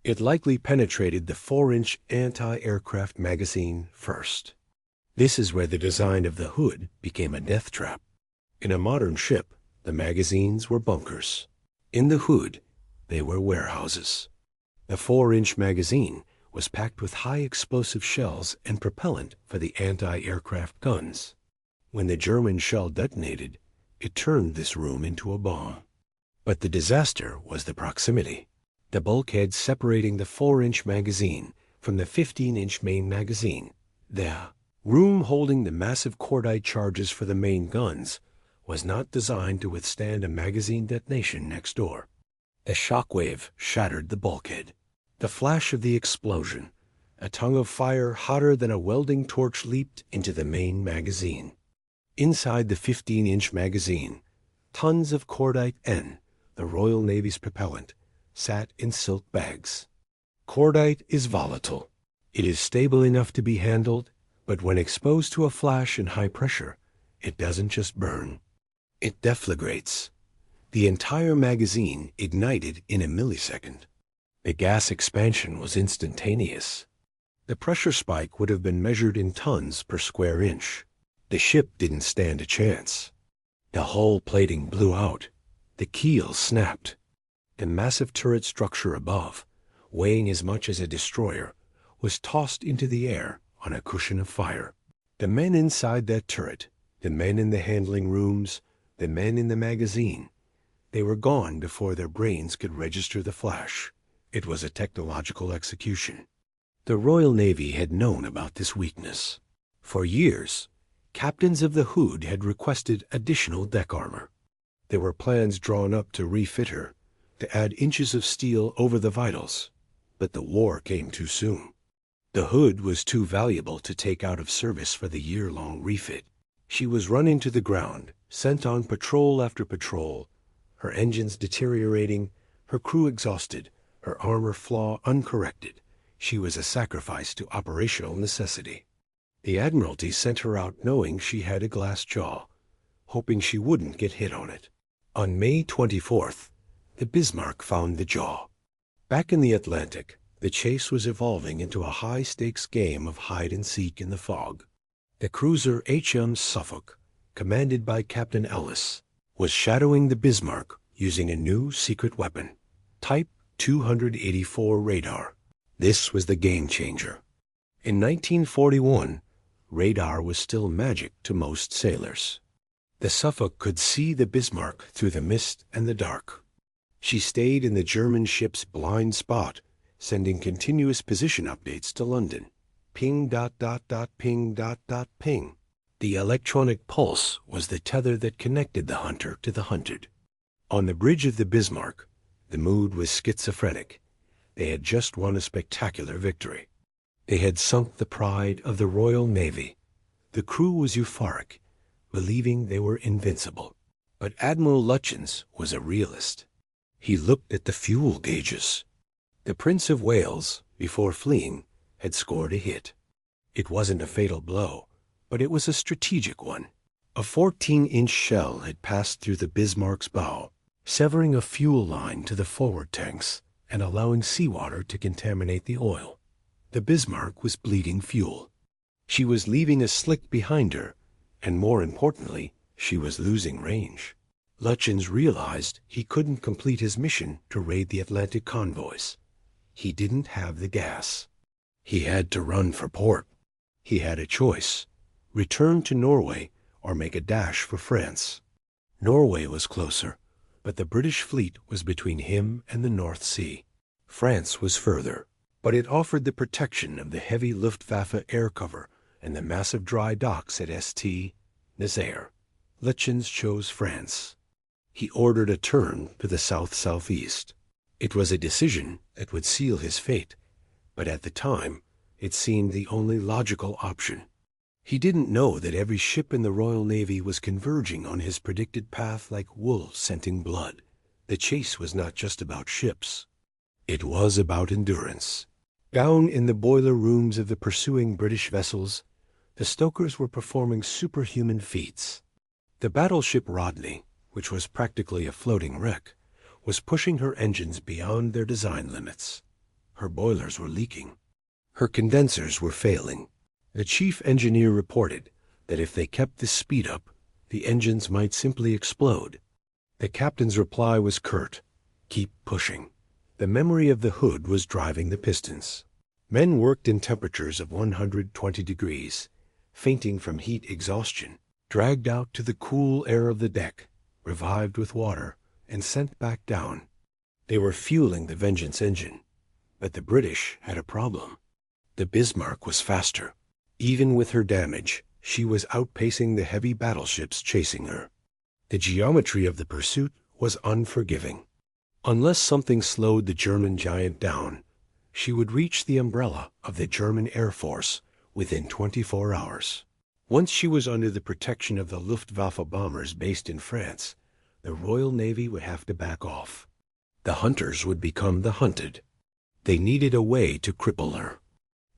It likely penetrated the 4-inch anti-aircraft magazine first. This is where the design of the Hood became a death trap. In a modern ship, the magazines were bunkers. In the Hood, they were warehouses. The 4-inch magazine was packed with high explosive shells and propellant for the anti-aircraft guns. When the German shell detonated, it turned this room into a bomb. But the disaster was the proximity. The bulkhead separating the 4-inch magazine from the 15-inch main magazine. The room holding the massive cordite charges for the main guns was not designed to withstand a magazine detonation next door. A shockwave shattered the bulkhead. The flash of the explosion, a tongue of fire hotter than a welding torch, leaped into the main magazine. Inside the 15-inch magazine, tons of cordite N, the Royal Navy's propellant, sat in silk bags. Cordite is volatile. It is stable enough to be handled, but when exposed to a flash in high pressure, it doesn't just burn. It deflagrates. The entire magazine ignited in a millisecond. The gas expansion was instantaneous. The pressure spike would have been measured in tons per square inch. The ship didn't stand a chance. The hull plating blew out. The keel snapped. The massive turret structure above, weighing as much as a destroyer, was tossed into the air on a cushion of fire. The men inside that turret, the men in the handling rooms, the men in the magazine, they were gone before their brains could register the flash. It was a technological execution. The Royal Navy had known about this weakness. For years, captains of the Hood had requested additional deck armor. There were plans drawn up to refit her, to add inches of steel over the vitals, but the war came too soon. The Hood was too valuable to take out of service for the year-long refit. She was run into the ground, sent on patrol after patrol, her engines deteriorating, her crew exhausted, her armor flaw uncorrected. She was a sacrifice to operational necessity. The Admiralty sent her out knowing she had a glass jaw, hoping she wouldn't get hit on it. On May 24th, the Bismarck found the jaw. Back in the Atlantic, the chase was evolving into a high-stakes game of hide-and-seek in the fog. The cruiser HMS Suffolk, commanded by Captain Ellis, was shadowing the Bismarck using a new secret weapon, Type 284 radar. This was the game-changer. In 1941, radar was still magic to most sailors. The Suffolk could see the Bismarck through the mist and the dark. She stayed in the German ship's blind spot, sending continuous position updates to London. Ping ... ping ... ping. The electronic pulse was the tether that connected the hunter to the hunted. On the bridge of the Bismarck, the mood was schizophrenic. They had just won a spectacular victory. They had sunk the pride of the Royal Navy. The crew was euphoric, believing they were invincible. But Admiral Lutyens was a realist. He looked at the fuel gauges. The Prince of Wales, before fleeing, had scored a hit. It wasn't a fatal blow, but it was a strategic one. A 14-inch shell had passed through the Bismarck's bow, severing a fuel line to the forward tanks and allowing seawater to contaminate the oil. The Bismarck was bleeding fuel. She was leaving a slick behind her, and more importantly, she was losing range. Lutyens realized he couldn't complete his mission to raid the Atlantic convoys. He didn't have the gas. He had to run for port. He had a choice: return to Norway or make a dash for France. Norway was closer, but the British fleet was between him and the North Sea. France was further, but it offered the protection of the heavy Luftwaffe air cover and the massive dry docks at St. Nazaire. Lutyens chose France. He ordered a turn to the south-southeast. It was a decision that would seal his fate, but at the time, it seemed the only logical option. He didn't know that every ship in the Royal Navy was converging on his predicted path like wolves scenting blood. The chase was not just about ships. It was about endurance. Down in the boiler rooms of the pursuing British vessels, the stokers were performing superhuman feats. The battleship Rodney, which was practically a floating wreck, was pushing her engines beyond their design limits. Her boilers were leaking. Her condensers were failing. The chief engineer reported that if they kept this speed up, the engines might simply explode. The captain's reply was curt: keep pushing. The memory of the Hood was driving the pistons. Men worked in temperatures of 120 degrees, fainting from heat exhaustion, dragged out to the cool air of the deck, revived with water, and sent back down. They were fueling the Vengeance engine, but the British had a problem. The Bismarck was faster. Even with her damage, she was outpacing the heavy battleships chasing her. The geometry of the pursuit was unforgiving. Unless something slowed the German giant down, she would reach the umbrella of the German Air Force within 24 hours. Once she was under the protection of the Luftwaffe bombers based in France, the Royal Navy would have to back off. The hunters would become the hunted. They needed a way to cripple her.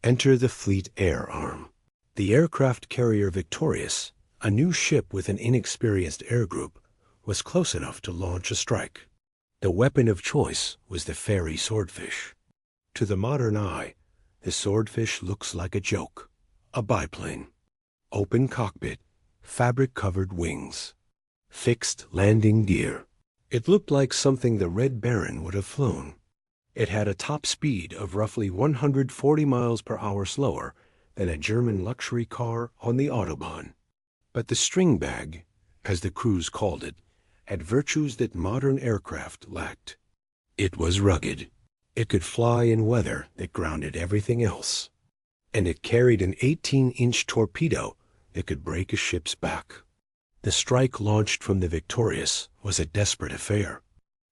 Enter the Fleet Air Arm. The aircraft carrier Victorious, a new ship with an inexperienced air group, was close enough to launch a strike. The weapon of choice was the Fairey Swordfish. To the modern eye, the Swordfish looks like a joke, a biplane. Open cockpit, fabric-covered wings, fixed landing gear. It looked like something the Red Baron would have flown. It had a top speed of roughly 140 miles per hour slower than a German luxury car on the Autobahn. But the string bag, as the crews called it, had virtues that modern aircraft lacked. It was rugged. It could fly in weather that grounded everything else. And it carried an 18-inch torpedo that could break a ship's back. The strike launched from the Victorious was a desperate affair.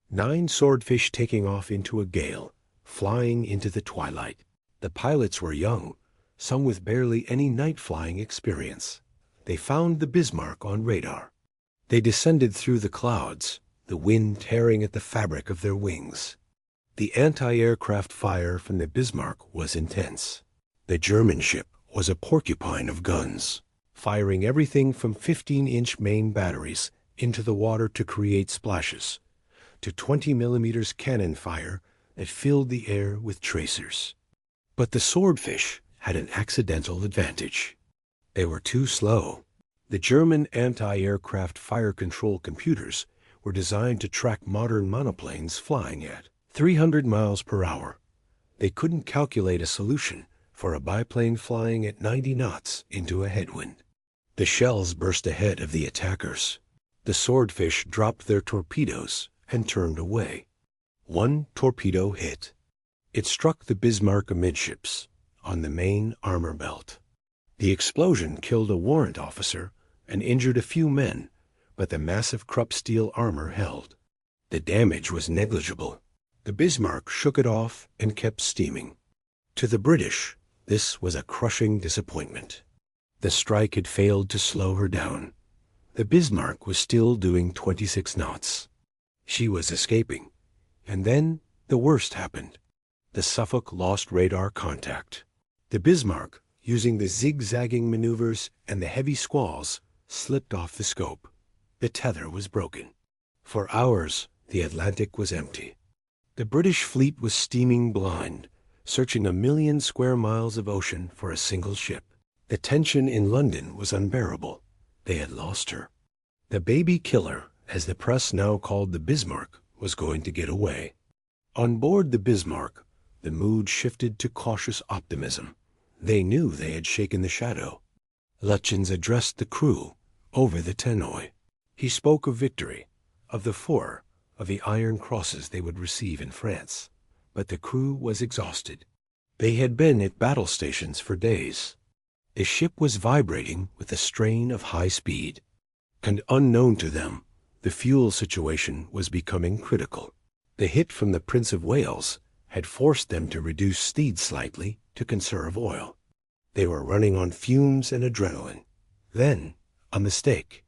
9 swordfish taking off into a gale, flying into the twilight. The pilots were young, some with barely any night flying experience. They found the Bismarck on radar. They descended through the clouds, the wind tearing at the fabric of their wings. The anti-aircraft fire from the Bismarck was intense. The German ship was a porcupine of guns, firing everything from 15-inch main batteries into the water to create splashes, to 20mm cannon fire that filled the air with tracers. But the swordfish had an accidental advantage. They were too slow. The German anti-aircraft fire control computers were designed to track modern monoplanes flying at 300 miles per hour. They couldn't calculate a solution for a biplane flying at 90 knots into a headwind. The shells burst ahead of the attackers. The swordfish dropped their torpedoes and turned away. One torpedo hit. It struck the Bismarck amidships on the main armor belt. The explosion killed a warrant officer and injured a few men, but the massive Krupp steel armor held. The damage was negligible. The Bismarck shook it off and kept steaming. To the British, this was a crushing disappointment. The strike had failed to slow her down. The Bismarck was still doing 26 knots. She was escaping. And then the worst happened. The Suffolk lost radar contact. The Bismarck, using the zigzagging maneuvers and the heavy squalls, slipped off the scope. The tether was broken. For hours, the Atlantic was empty. The British fleet was steaming blind, searching 1 million square miles of ocean for a single ship. The tension in London was unbearable. They had lost her. The baby killer, as the press now called the Bismarck, was going to get away. On board the Bismarck, the mood shifted to cautious optimism. They knew they had shaken the shadow. Lutyens addressed the crew over the tannoy. He spoke of victory, of the 4 of the Iron Crosses they would receive in France. But the crew was exhausted. They had been at battle stations for days. The ship was vibrating with the strain of high speed. And unknown to them, the fuel situation was becoming critical. The hit from the Prince of Wales had forced them to reduce speed slightly to conserve oil. They were running on fumes and adrenaline. Then, a mistake.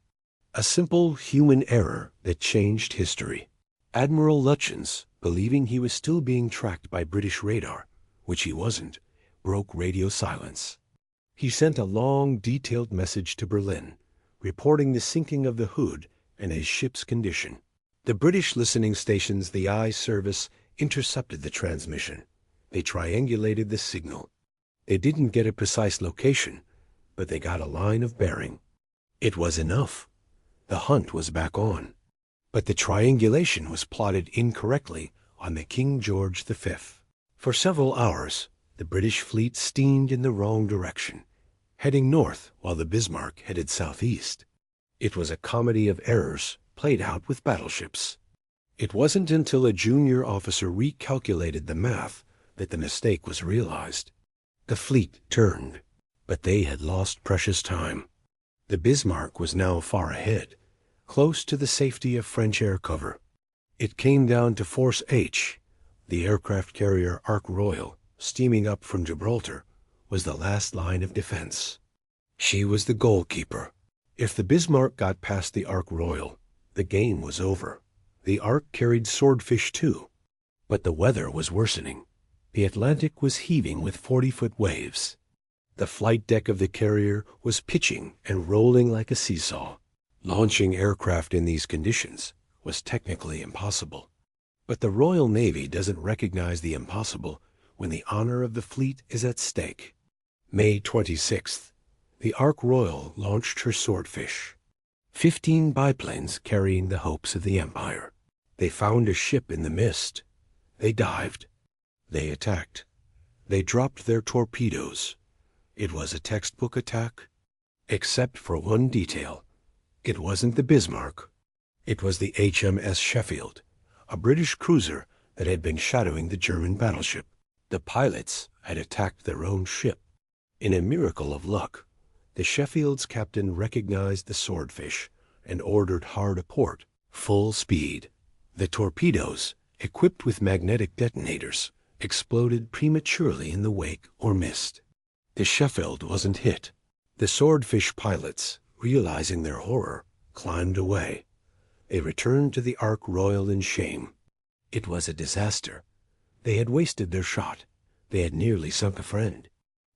A simple human error that changed history. Admiral Lutyens, believing he was still being tracked by British radar, which he wasn't, broke radio silence. He sent a long, detailed message to Berlin, reporting the sinking of the Hood and his ship's condition. The British listening stations, the I service, intercepted the transmission. They triangulated the signal. They didn't get a precise location, but they got a line of bearing. It was enough. The hunt was back on. But the triangulation was plotted incorrectly on the King George V. For several hours, the British fleet steamed in the wrong direction, heading north while the Bismarck headed southeast. It was a comedy of errors played out with battleships. It wasn't until a junior officer recalculated the math that the mistake was realized. The fleet turned, but they had lost precious time. The Bismarck was now far ahead, close to the safety of French air cover. It came down to Force H. The aircraft carrier Ark Royal, steaming up from Gibraltar, was the last line of defense. She was the goalkeeper. If the Bismarck got past the Ark Royal, the game was over. The Ark carried swordfish too. But the weather was worsening. The Atlantic was heaving with 40-foot waves. The flight deck of the carrier was pitching and rolling like a seesaw. Launching aircraft in these conditions was technically impossible. But the Royal Navy doesn't recognize the impossible when the honor of the fleet is at stake. May 26th, the Ark Royal launched her swordfish. 15 biplanes carrying the hopes of the Empire. They found a ship in the mist. They dived. They attacked. They dropped their torpedoes. It was a textbook attack, except for one detail. It wasn't the Bismarck. It was the HMS Sheffield, a British cruiser that had been shadowing the German battleship. The pilots had attacked their own ship. In a miracle of luck, the Sheffield's captain recognized the swordfish, and ordered hard a port, full speed. The torpedoes, equipped with magnetic detonators, exploded prematurely in the wake or mist. The Sheffield wasn't hit. The swordfish pilots, realizing their horror, climbed away. They returned to the Ark Royal in shame. It was a disaster. They had wasted their shot. They had nearly sunk a friend.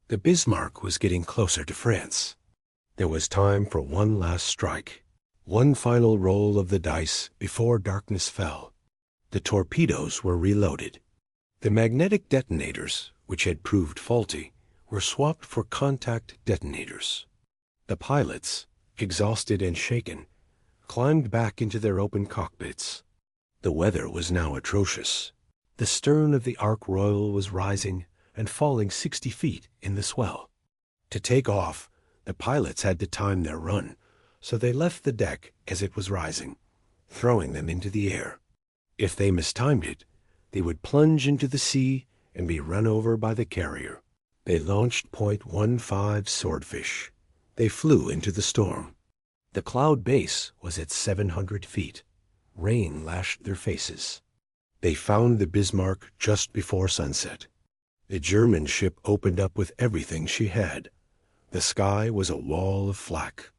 The Bismarck was getting closer to France. There was time for one last strike, one final roll of the dice before darkness fell. The torpedoes were reloaded. The magnetic detonators, which had proved faulty, were swapped for contact detonators. The pilots, exhausted and shaken, climbed back into their open cockpits. The weather was now atrocious. The stern of the Ark Royal was rising and falling 60 feet in the swell. To take off, the pilots had to time their run, so they left the deck as it was rising, throwing them into the air. If they mistimed it, they would plunge into the sea and be run over by the carrier. They launched .15 Swordfish. They flew into the storm. The cloud base was at 700 feet. Rain lashed their faces. They found the Bismarck just before sunset. The German ship opened up with everything she had. The sky was a wall of flak.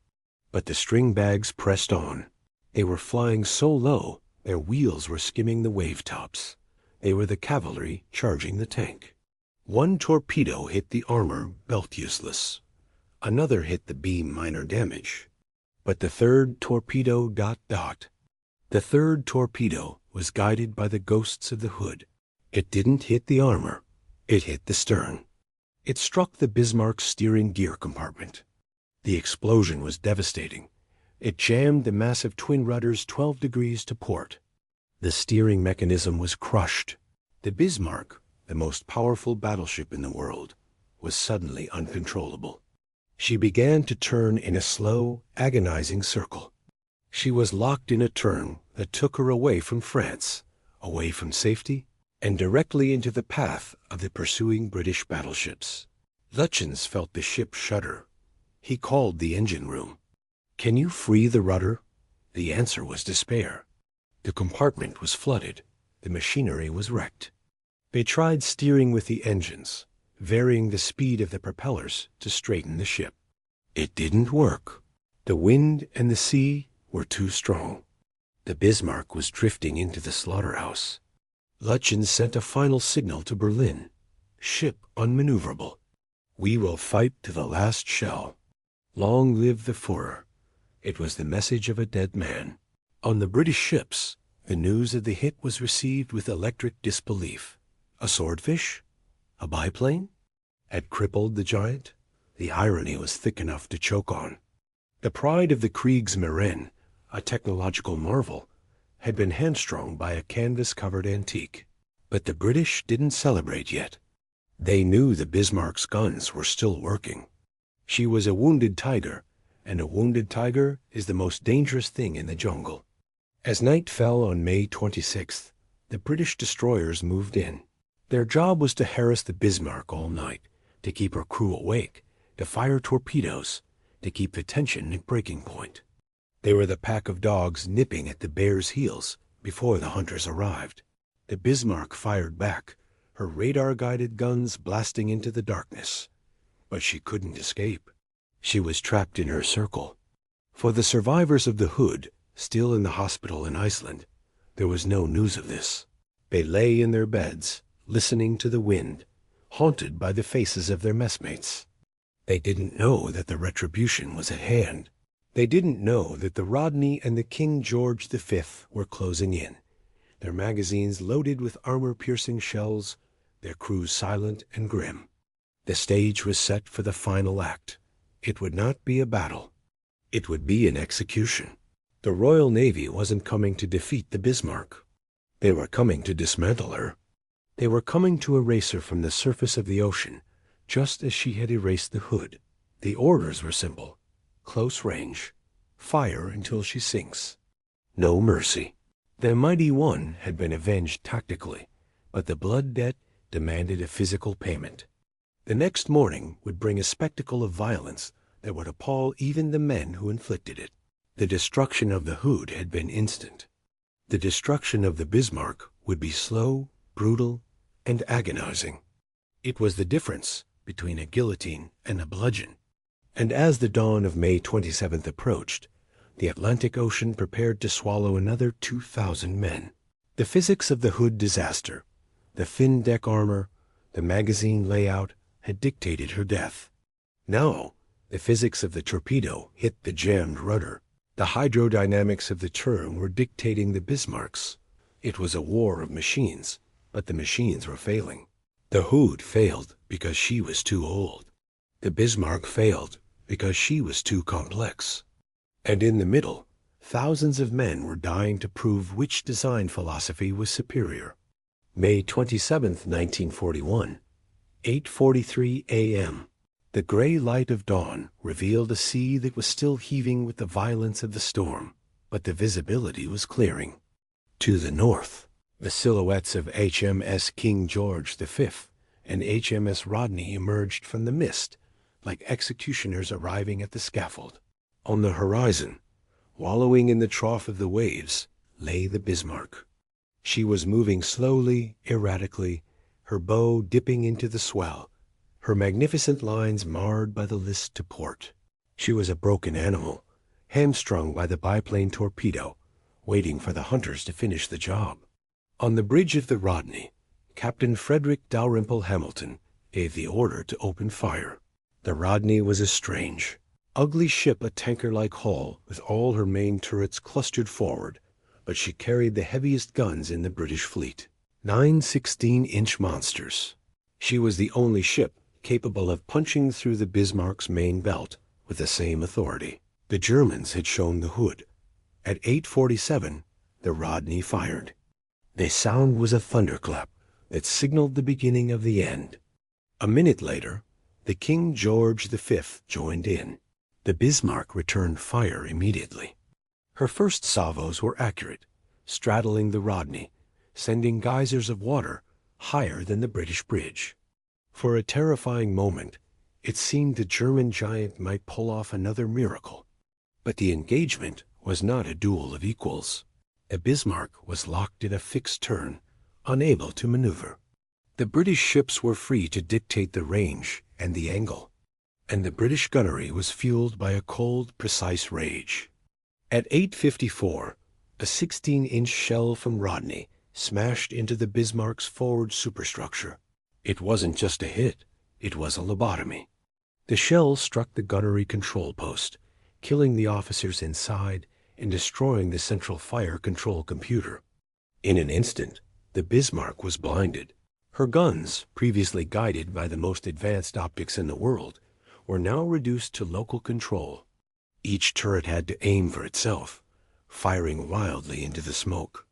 But the string bags pressed on. They were flying so low, their wheels were skimming the wave tops. They were the cavalry charging the tank. One torpedo hit the armor, belt useless. Another hit the beam, minor damage. But the third torpedo ... The third torpedo was guided by the ghosts of the Hood. It didn't hit the armor. It hit the stern. It struck the Bismarck's steering gear compartment. The explosion was devastating. It jammed the massive twin rudders 12 degrees to port. The steering mechanism was crushed. The Bismarck, the most powerful battleship in the world, was suddenly uncontrollable. She began to turn in a slow, agonizing circle. She was locked in a turn that took her away from France, away from safety, and directly into the path of the pursuing British battleships. Lutjens felt the ship shudder. He called the engine room. "Can you free the rudder?" The answer was despair. The compartment was flooded. The machinery was wrecked. They tried steering with the engines, varying the speed of the propellers to straighten the ship. It didn't work. The wind and the sea were too strong. The Bismarck was drifting into the slaughterhouse. Lutjens sent a final signal to Berlin. "Ship unmaneuverable. We will fight to the last shell. Long live the Führer." It was the message of a dead man. On the British ships, the news of the hit was received with electric disbelief. A swordfish? A biplane? Had crippled the giant? The irony was thick enough to choke on. The pride of the Kriegsmarine, a technological marvel, had been hamstrung by a canvas-covered antique. But the British didn't celebrate yet. They knew the Bismarck's guns were still working. She was a wounded tiger, and a wounded tiger is the most dangerous thing in the jungle. As night fell on May 26th, the British destroyers moved in. Their job was to harass the Bismarck all night, to keep her crew awake, to fire torpedoes, to keep the tension at breaking point. They were the pack of dogs nipping at the bear's heels before the hunters arrived. The Bismarck fired back, her radar-guided guns blasting into the darkness. But she couldn't escape. She was trapped in her circle. For the survivors of the Hood, still in the hospital in Iceland, there was no news of this. They lay in their beds, listening to the wind, haunted by the faces of their messmates. They didn't know that the retribution was at hand. They didn't know that the Rodney and the King George V were closing in, their magazines loaded with armor-piercing shells, their crews silent and grim. The stage was set for the final act. It would not be a battle. It would be an execution. The Royal Navy wasn't coming to defeat the Bismarck. They were coming to dismantle her. They were coming to erase her from the surface of the ocean, just as she had erased the Hood. The orders were simple. Close range. Fire until she sinks. No mercy. The Mighty One had been avenged tactically, but the blood debt demanded a physical payment. The next morning would bring a spectacle of violence that would appall even the men who inflicted it. The destruction of the Hood had been instant. The destruction of the Bismarck would be slow, brutal, and agonizing. It was the difference between a guillotine and a bludgeon. And as the dawn of May 27th approached, the Atlantic Ocean prepared to swallow another 2,000 men. The physics of the Hood disaster, the thin deck armor, the magazine layout, had dictated her death. Now, the physics of the torpedo hit the jammed rudder. The hydrodynamics of the turn were dictating the Bismarck's. It was a war of machines, but the machines were failing. The Hood failed because she was too old. The Bismarck failed because she was too complex. And in the middle, thousands of men were dying to prove which design philosophy was superior. May 27, 1941, 8:43 a.m. The gray light of dawn revealed a sea that was still heaving with the violence of the storm, but the visibility was clearing. To the north, the silhouettes of HMS King George V and HMS Rodney emerged from the mist, like executioners arriving at the scaffold. On the horizon, wallowing in the trough of the waves, lay the Bismarck. She was moving slowly, erratically, her bow dipping into the swell, her magnificent lines marred by the list to port. She was a broken animal, hamstrung by the biplane torpedo, waiting for the hunters to finish the job. On the bridge of the Rodney, Captain Frederick Dalrymple Hamilton gave the order to open fire. The Rodney was a strange, ugly ship, a tanker-like hull with all her main turrets clustered forward, but she carried the heaviest guns in the British fleet, 9 16-inch monsters. She was the only ship capable of punching through the Bismarck's main belt with the same authority. The Germans had shown the Hood. At 8:47, the Rodney fired. The sound was a thunderclap that signaled the beginning of the end. A minute later, the King George V joined in. The Bismarck returned fire immediately. Her first salvos were accurate, straddling the Rodney, sending geysers of water higher than the British bridge. For a terrifying moment, it seemed the German giant might pull off another miracle. But the engagement was not a duel of equals. A Bismarck was locked in a fixed turn, unable to maneuver. The British ships were free to dictate the range and the angle, and the British gunnery was fueled by a cold, precise rage. At 8:54, a 16-inch shell from Rodney smashed into the Bismarck's forward superstructure. It wasn't just a hit, it was a lobotomy. The shell struck the gunnery control post, killing the officers inside and destroying the central fire control computer. In an instant, the Bismarck was blinded. Her guns, previously guided by the most advanced optics in the world, were now reduced to local control. Each turret had to aim for itself, firing wildly into the smoke.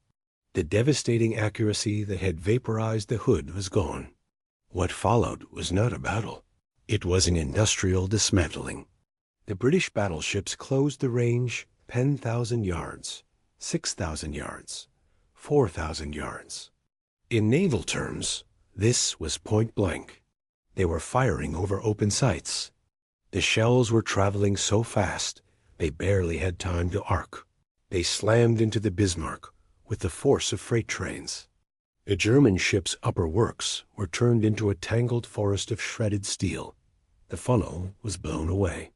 The devastating accuracy that had vaporized the Hood was gone. What followed was not a battle. It was an industrial dismantling. The British battleships closed the range 10,000 yards, 6,000 yards, 4,000 yards. In naval terms, this was point blank. They were firing over open sights. The shells were traveling so fast, they barely had time to arc. They slammed into the Bismarck with the force of freight trains. The German ship's upper works were turned into a tangled forest of shredded steel. The funnel was blown away.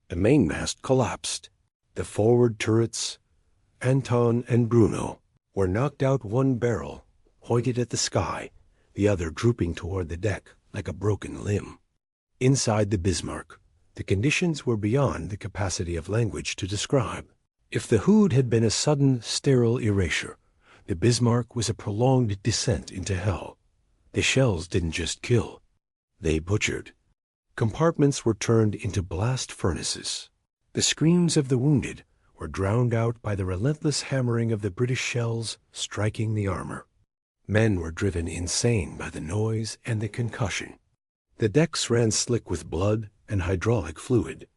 The mainmast collapsed. The forward turrets, Anton and Bruno, were knocked out, one barrel pointed at the sky, the other drooping toward the deck like a broken limb. Inside the Bismarck, the conditions were beyond the capacity of language to describe. If the Hood had been a sudden, sterile erasure, the Bismarck was a prolonged descent into hell. The shells didn't just kill, they butchered. Compartments were turned into blast furnaces. The screams of the wounded were drowned out by the relentless hammering of the British shells striking the armor. Men were driven insane by the noise and the concussion. The decks ran slick with blood and hydraulic fluid.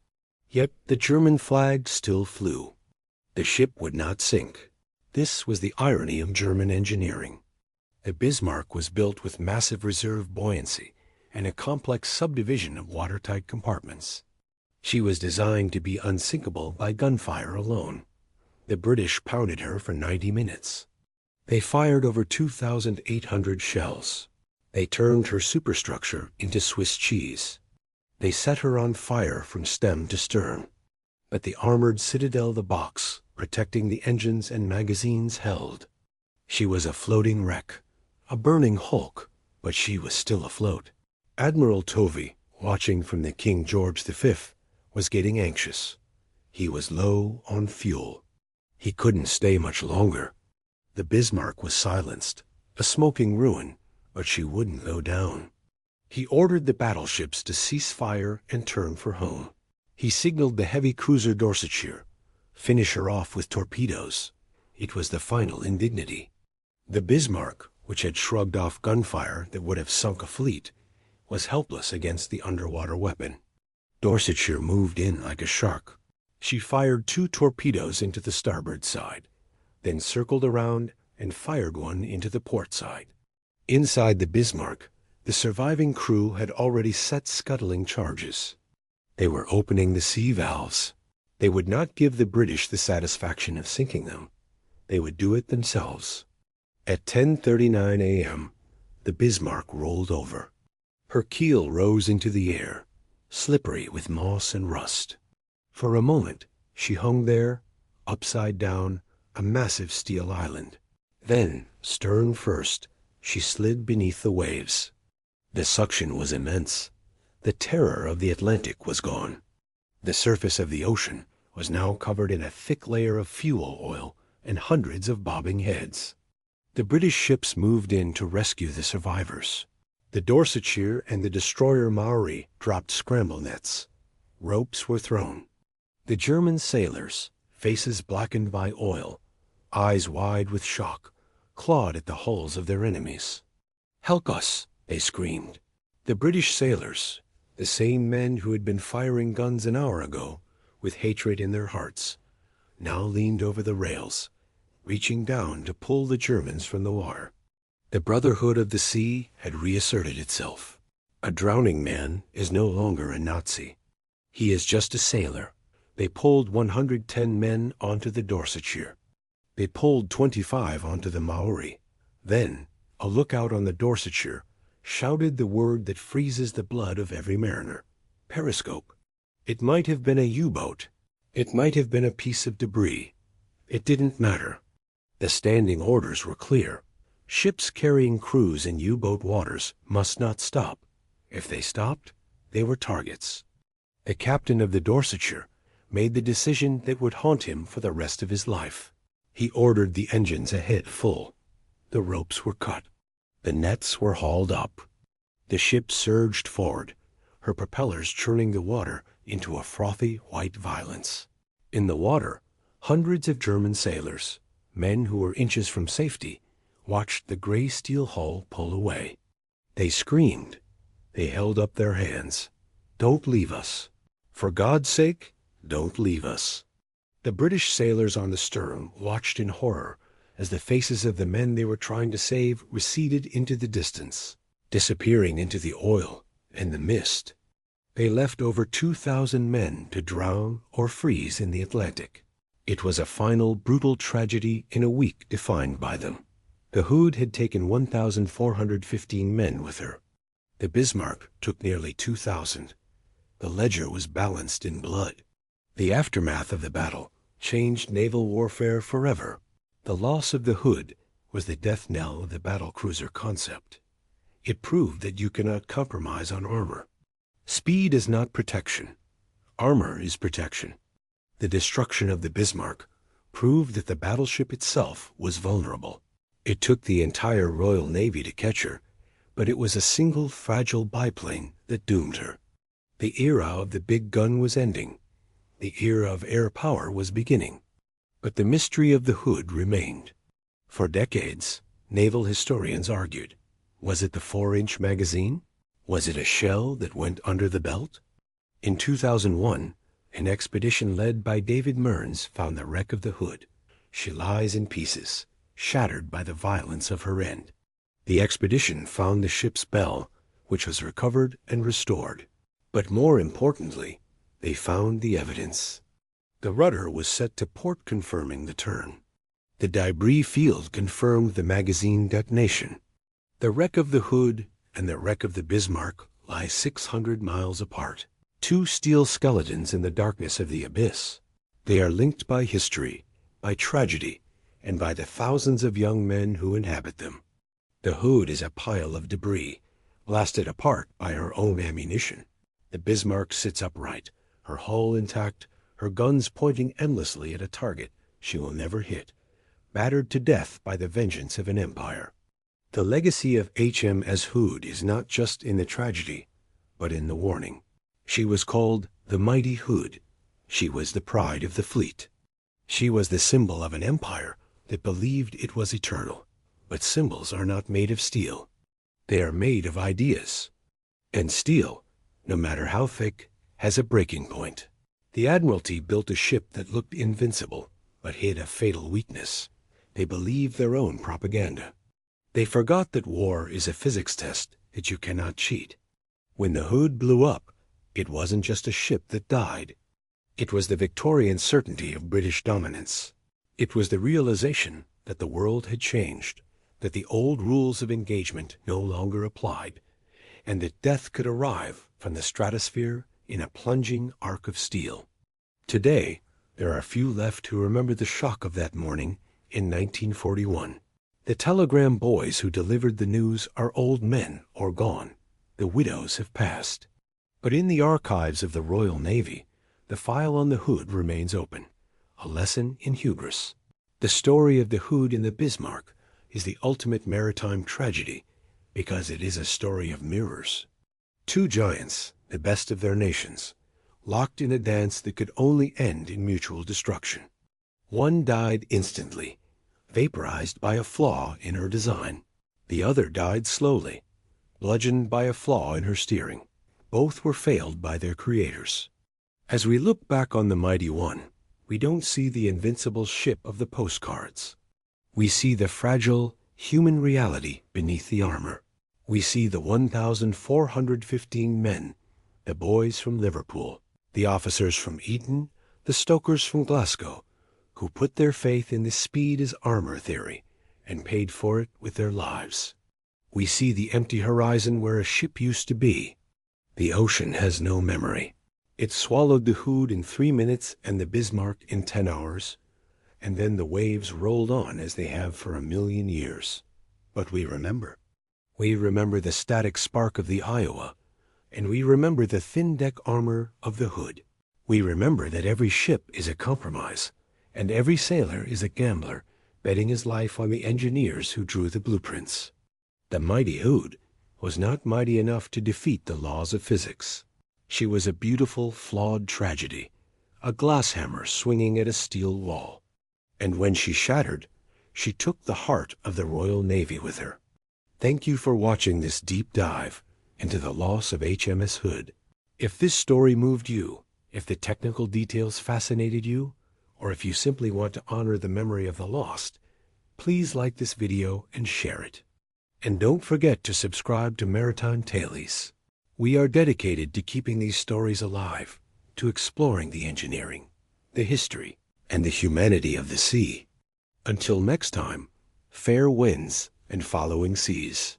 Yet the German flag still flew. The ship would not sink. This was the irony of German engineering. The Bismarck was built with massive reserve buoyancy and a complex subdivision of watertight compartments. She was designed to be unsinkable by gunfire alone. The British pounded her for 90 minutes. They fired over 2,800 shells. They turned her superstructure into Swiss cheese. They set her on fire from stem to stern. But the armored citadel, the box, protecting the engines and magazines, held. She was a floating wreck, a burning hulk, but she was still afloat. Admiral Tovey, watching from the King George V, was getting anxious. He was low on fuel. He couldn't stay much longer. The Bismarck was silenced, a smoking ruin, but she wouldn't go down. He ordered the battleships to cease fire and turn for home. He signaled the heavy cruiser Dorsetshire, finish her off with torpedoes. It was the final indignity. The Bismarck, which had shrugged off gunfire that would have sunk a fleet, was helpless against the underwater weapon. Dorsetshire moved in like a shark. She fired 2 torpedoes into the starboard side, then circled around and fired one into the port side. Inside the Bismarck, the surviving crew had already set scuttling charges. They were opening the sea valves. They would not give the British the satisfaction of sinking them. They would do it themselves. At 10:39 a.m., the Bismarck rolled over. Her keel rose into the air, slippery with moss and rust. For a moment, she hung there, upside down, a massive steel island. Then, stern first, she slid beneath the waves. The suction was immense. The terror of the Atlantic was gone. The surface of the ocean was now covered in a thick layer of fuel oil and hundreds of bobbing heads. The British ships moved in to rescue the survivors. The Dorsetshire and the destroyer Maori dropped scramble nets. Ropes were thrown. The German sailors, faces blackened by oil, eyes wide with shock, clawed at the hulls of their enemies. "Help us!" they screamed. The British sailors, the same men who had been firing guns an hour ago, with hatred in their hearts, now leaned over the rails, reaching down to pull the Germans from the water. The brotherhood of the sea had reasserted itself. A drowning man is no longer a Nazi. He is just a sailor. They pulled 110 men onto the Dorsetshire. They pulled 25 onto the Maori. Then, a lookout on the Dorsetshire shouted the word that freezes the blood of every mariner: periscope. It might have been a U-boat. It might have been a piece of debris. It didn't matter. The standing orders were clear. Ships carrying crews in U-boat waters must not stop. If they stopped, they were targets. The captain of the Dorsetshire made the decision that would haunt him for the rest of his life. He ordered the engines ahead full. The ropes were cut. The nets were hauled up. The ship surged forward, her propellers churning the water into a frothy white violence. In the water, hundreds of German sailors, men who were inches from safety, watched the gray steel hull pull away. They screamed. They held up their hands. "Don't leave us. For God's sake, don't leave us." The British sailors on the stern watched in horror as the faces of the men they were trying to save receded into the distance, disappearing into the oil and the mist. They left over 2,000 men to drown or freeze in the Atlantic. It was a final brutal tragedy in a week defined by them. The Hood had taken 1,415 men with her. The Bismarck took nearly 2,000. The ledger was balanced in blood. The aftermath of the battle changed naval warfare forever. The loss of the Hood was the death knell of the battlecruiser concept. It proved that you cannot compromise on armor. Speed is not protection. Armor is protection. The destruction of the Bismarck proved that the battleship itself was vulnerable. It took the entire Royal Navy to catch her, but it was a single fragile biplane that doomed her. The era of the big gun was ending. The era of air power was beginning. But the mystery of the Hood remained. For decades, naval historians argued. Was it the 4-inch magazine? Was it a shell that went under the belt? In 2001, an expedition led by David Mearns found the wreck of the Hood. She lies in pieces, shattered by the violence of her end. The expedition found the ship's bell, which was recovered and restored. But more importantly, They found the evidence. The rudder was set to port, confirming the turn. The debris field confirmed the magazine detonation. The wreck of the Hood and the wreck of the Bismarck lie 600 miles apart. Two steel skeletons in the darkness of the abyss. They are linked by history, by tragedy, and by the thousands of young men who inhabit them. The Hood is a pile of debris, blasted apart by her own ammunition. The Bismarck sits upright, her hull intact, her guns pointing endlessly at a target she will never hit, battered to death by the vengeance of an empire. The legacy of HMS Hood is not just in the tragedy, but in the warning. She was called the Mighty Hood. She was the pride of the fleet. She was the symbol of an empire that believed it was eternal. But symbols are not made of steel. They are made of ideas. And steel, no matter how thick, has a breaking point. The Admiralty built a ship that looked invincible, but hid a fatal weakness. They believed their own propaganda. They forgot that war is a physics test that you cannot cheat. When the Hood blew up, it wasn't just a ship that died. It was the Victorian certainty of British dominance. It was the realization that the world had changed, that the old rules of engagement no longer applied, and that death could arrive from the stratosphere in a plunging arc of steel. Today, there are few left who remember the shock of that morning in 1941. The telegram boys who delivered the news are old men or gone. The widows have passed. But in the archives of the Royal Navy, the file on the Hood remains open, a lesson in hubris. The story of the Hood and the Bismarck is the ultimate maritime tragedy because it is a story of mirrors. Two giants, the best of their nations, locked in a dance that could only end in mutual destruction. One died instantly, vaporized by a flaw in her design. The other died slowly, bludgeoned by a flaw in her steering. Both were failed by their creators. As we look back on the Mighty One, we don't see the invincible ship of the postcards. We see the fragile, human reality beneath the armor. We see the 1,415 men, the boys from Liverpool, the officers from Eton, the stokers from Glasgow, who put their faith in the speed as armor theory and paid for it with their lives. We see the empty horizon where a ship used to be. The ocean has no memory. It swallowed the Hood in 3 minutes and the Bismarck in 10 hours, and then the waves rolled on as they have for 1,000,000 years. But we remember. We remember the static spark of the Iowa, and we remember the thin deck armor of the Hood. We remember that every ship is a compromise, and every sailor is a gambler, betting his life on the engineers who drew the blueprints. The Mighty Hood was not mighty enough to defeat the laws of physics. She was a beautiful, flawed tragedy, a glass hammer swinging at a steel wall. And when she shattered, she took the heart of the Royal Navy with her. Thank you for watching this deep dive into the loss of HMS Hood. If this story moved you, if the technical details fascinated you, or if you simply want to honor the memory of the lost, please like this video and share it. And don't forget to subscribe to Maritime Tailies. We are dedicated to keeping these stories alive, to exploring the engineering, the history, and the humanity of the sea. Until next time, fair winds and following seas.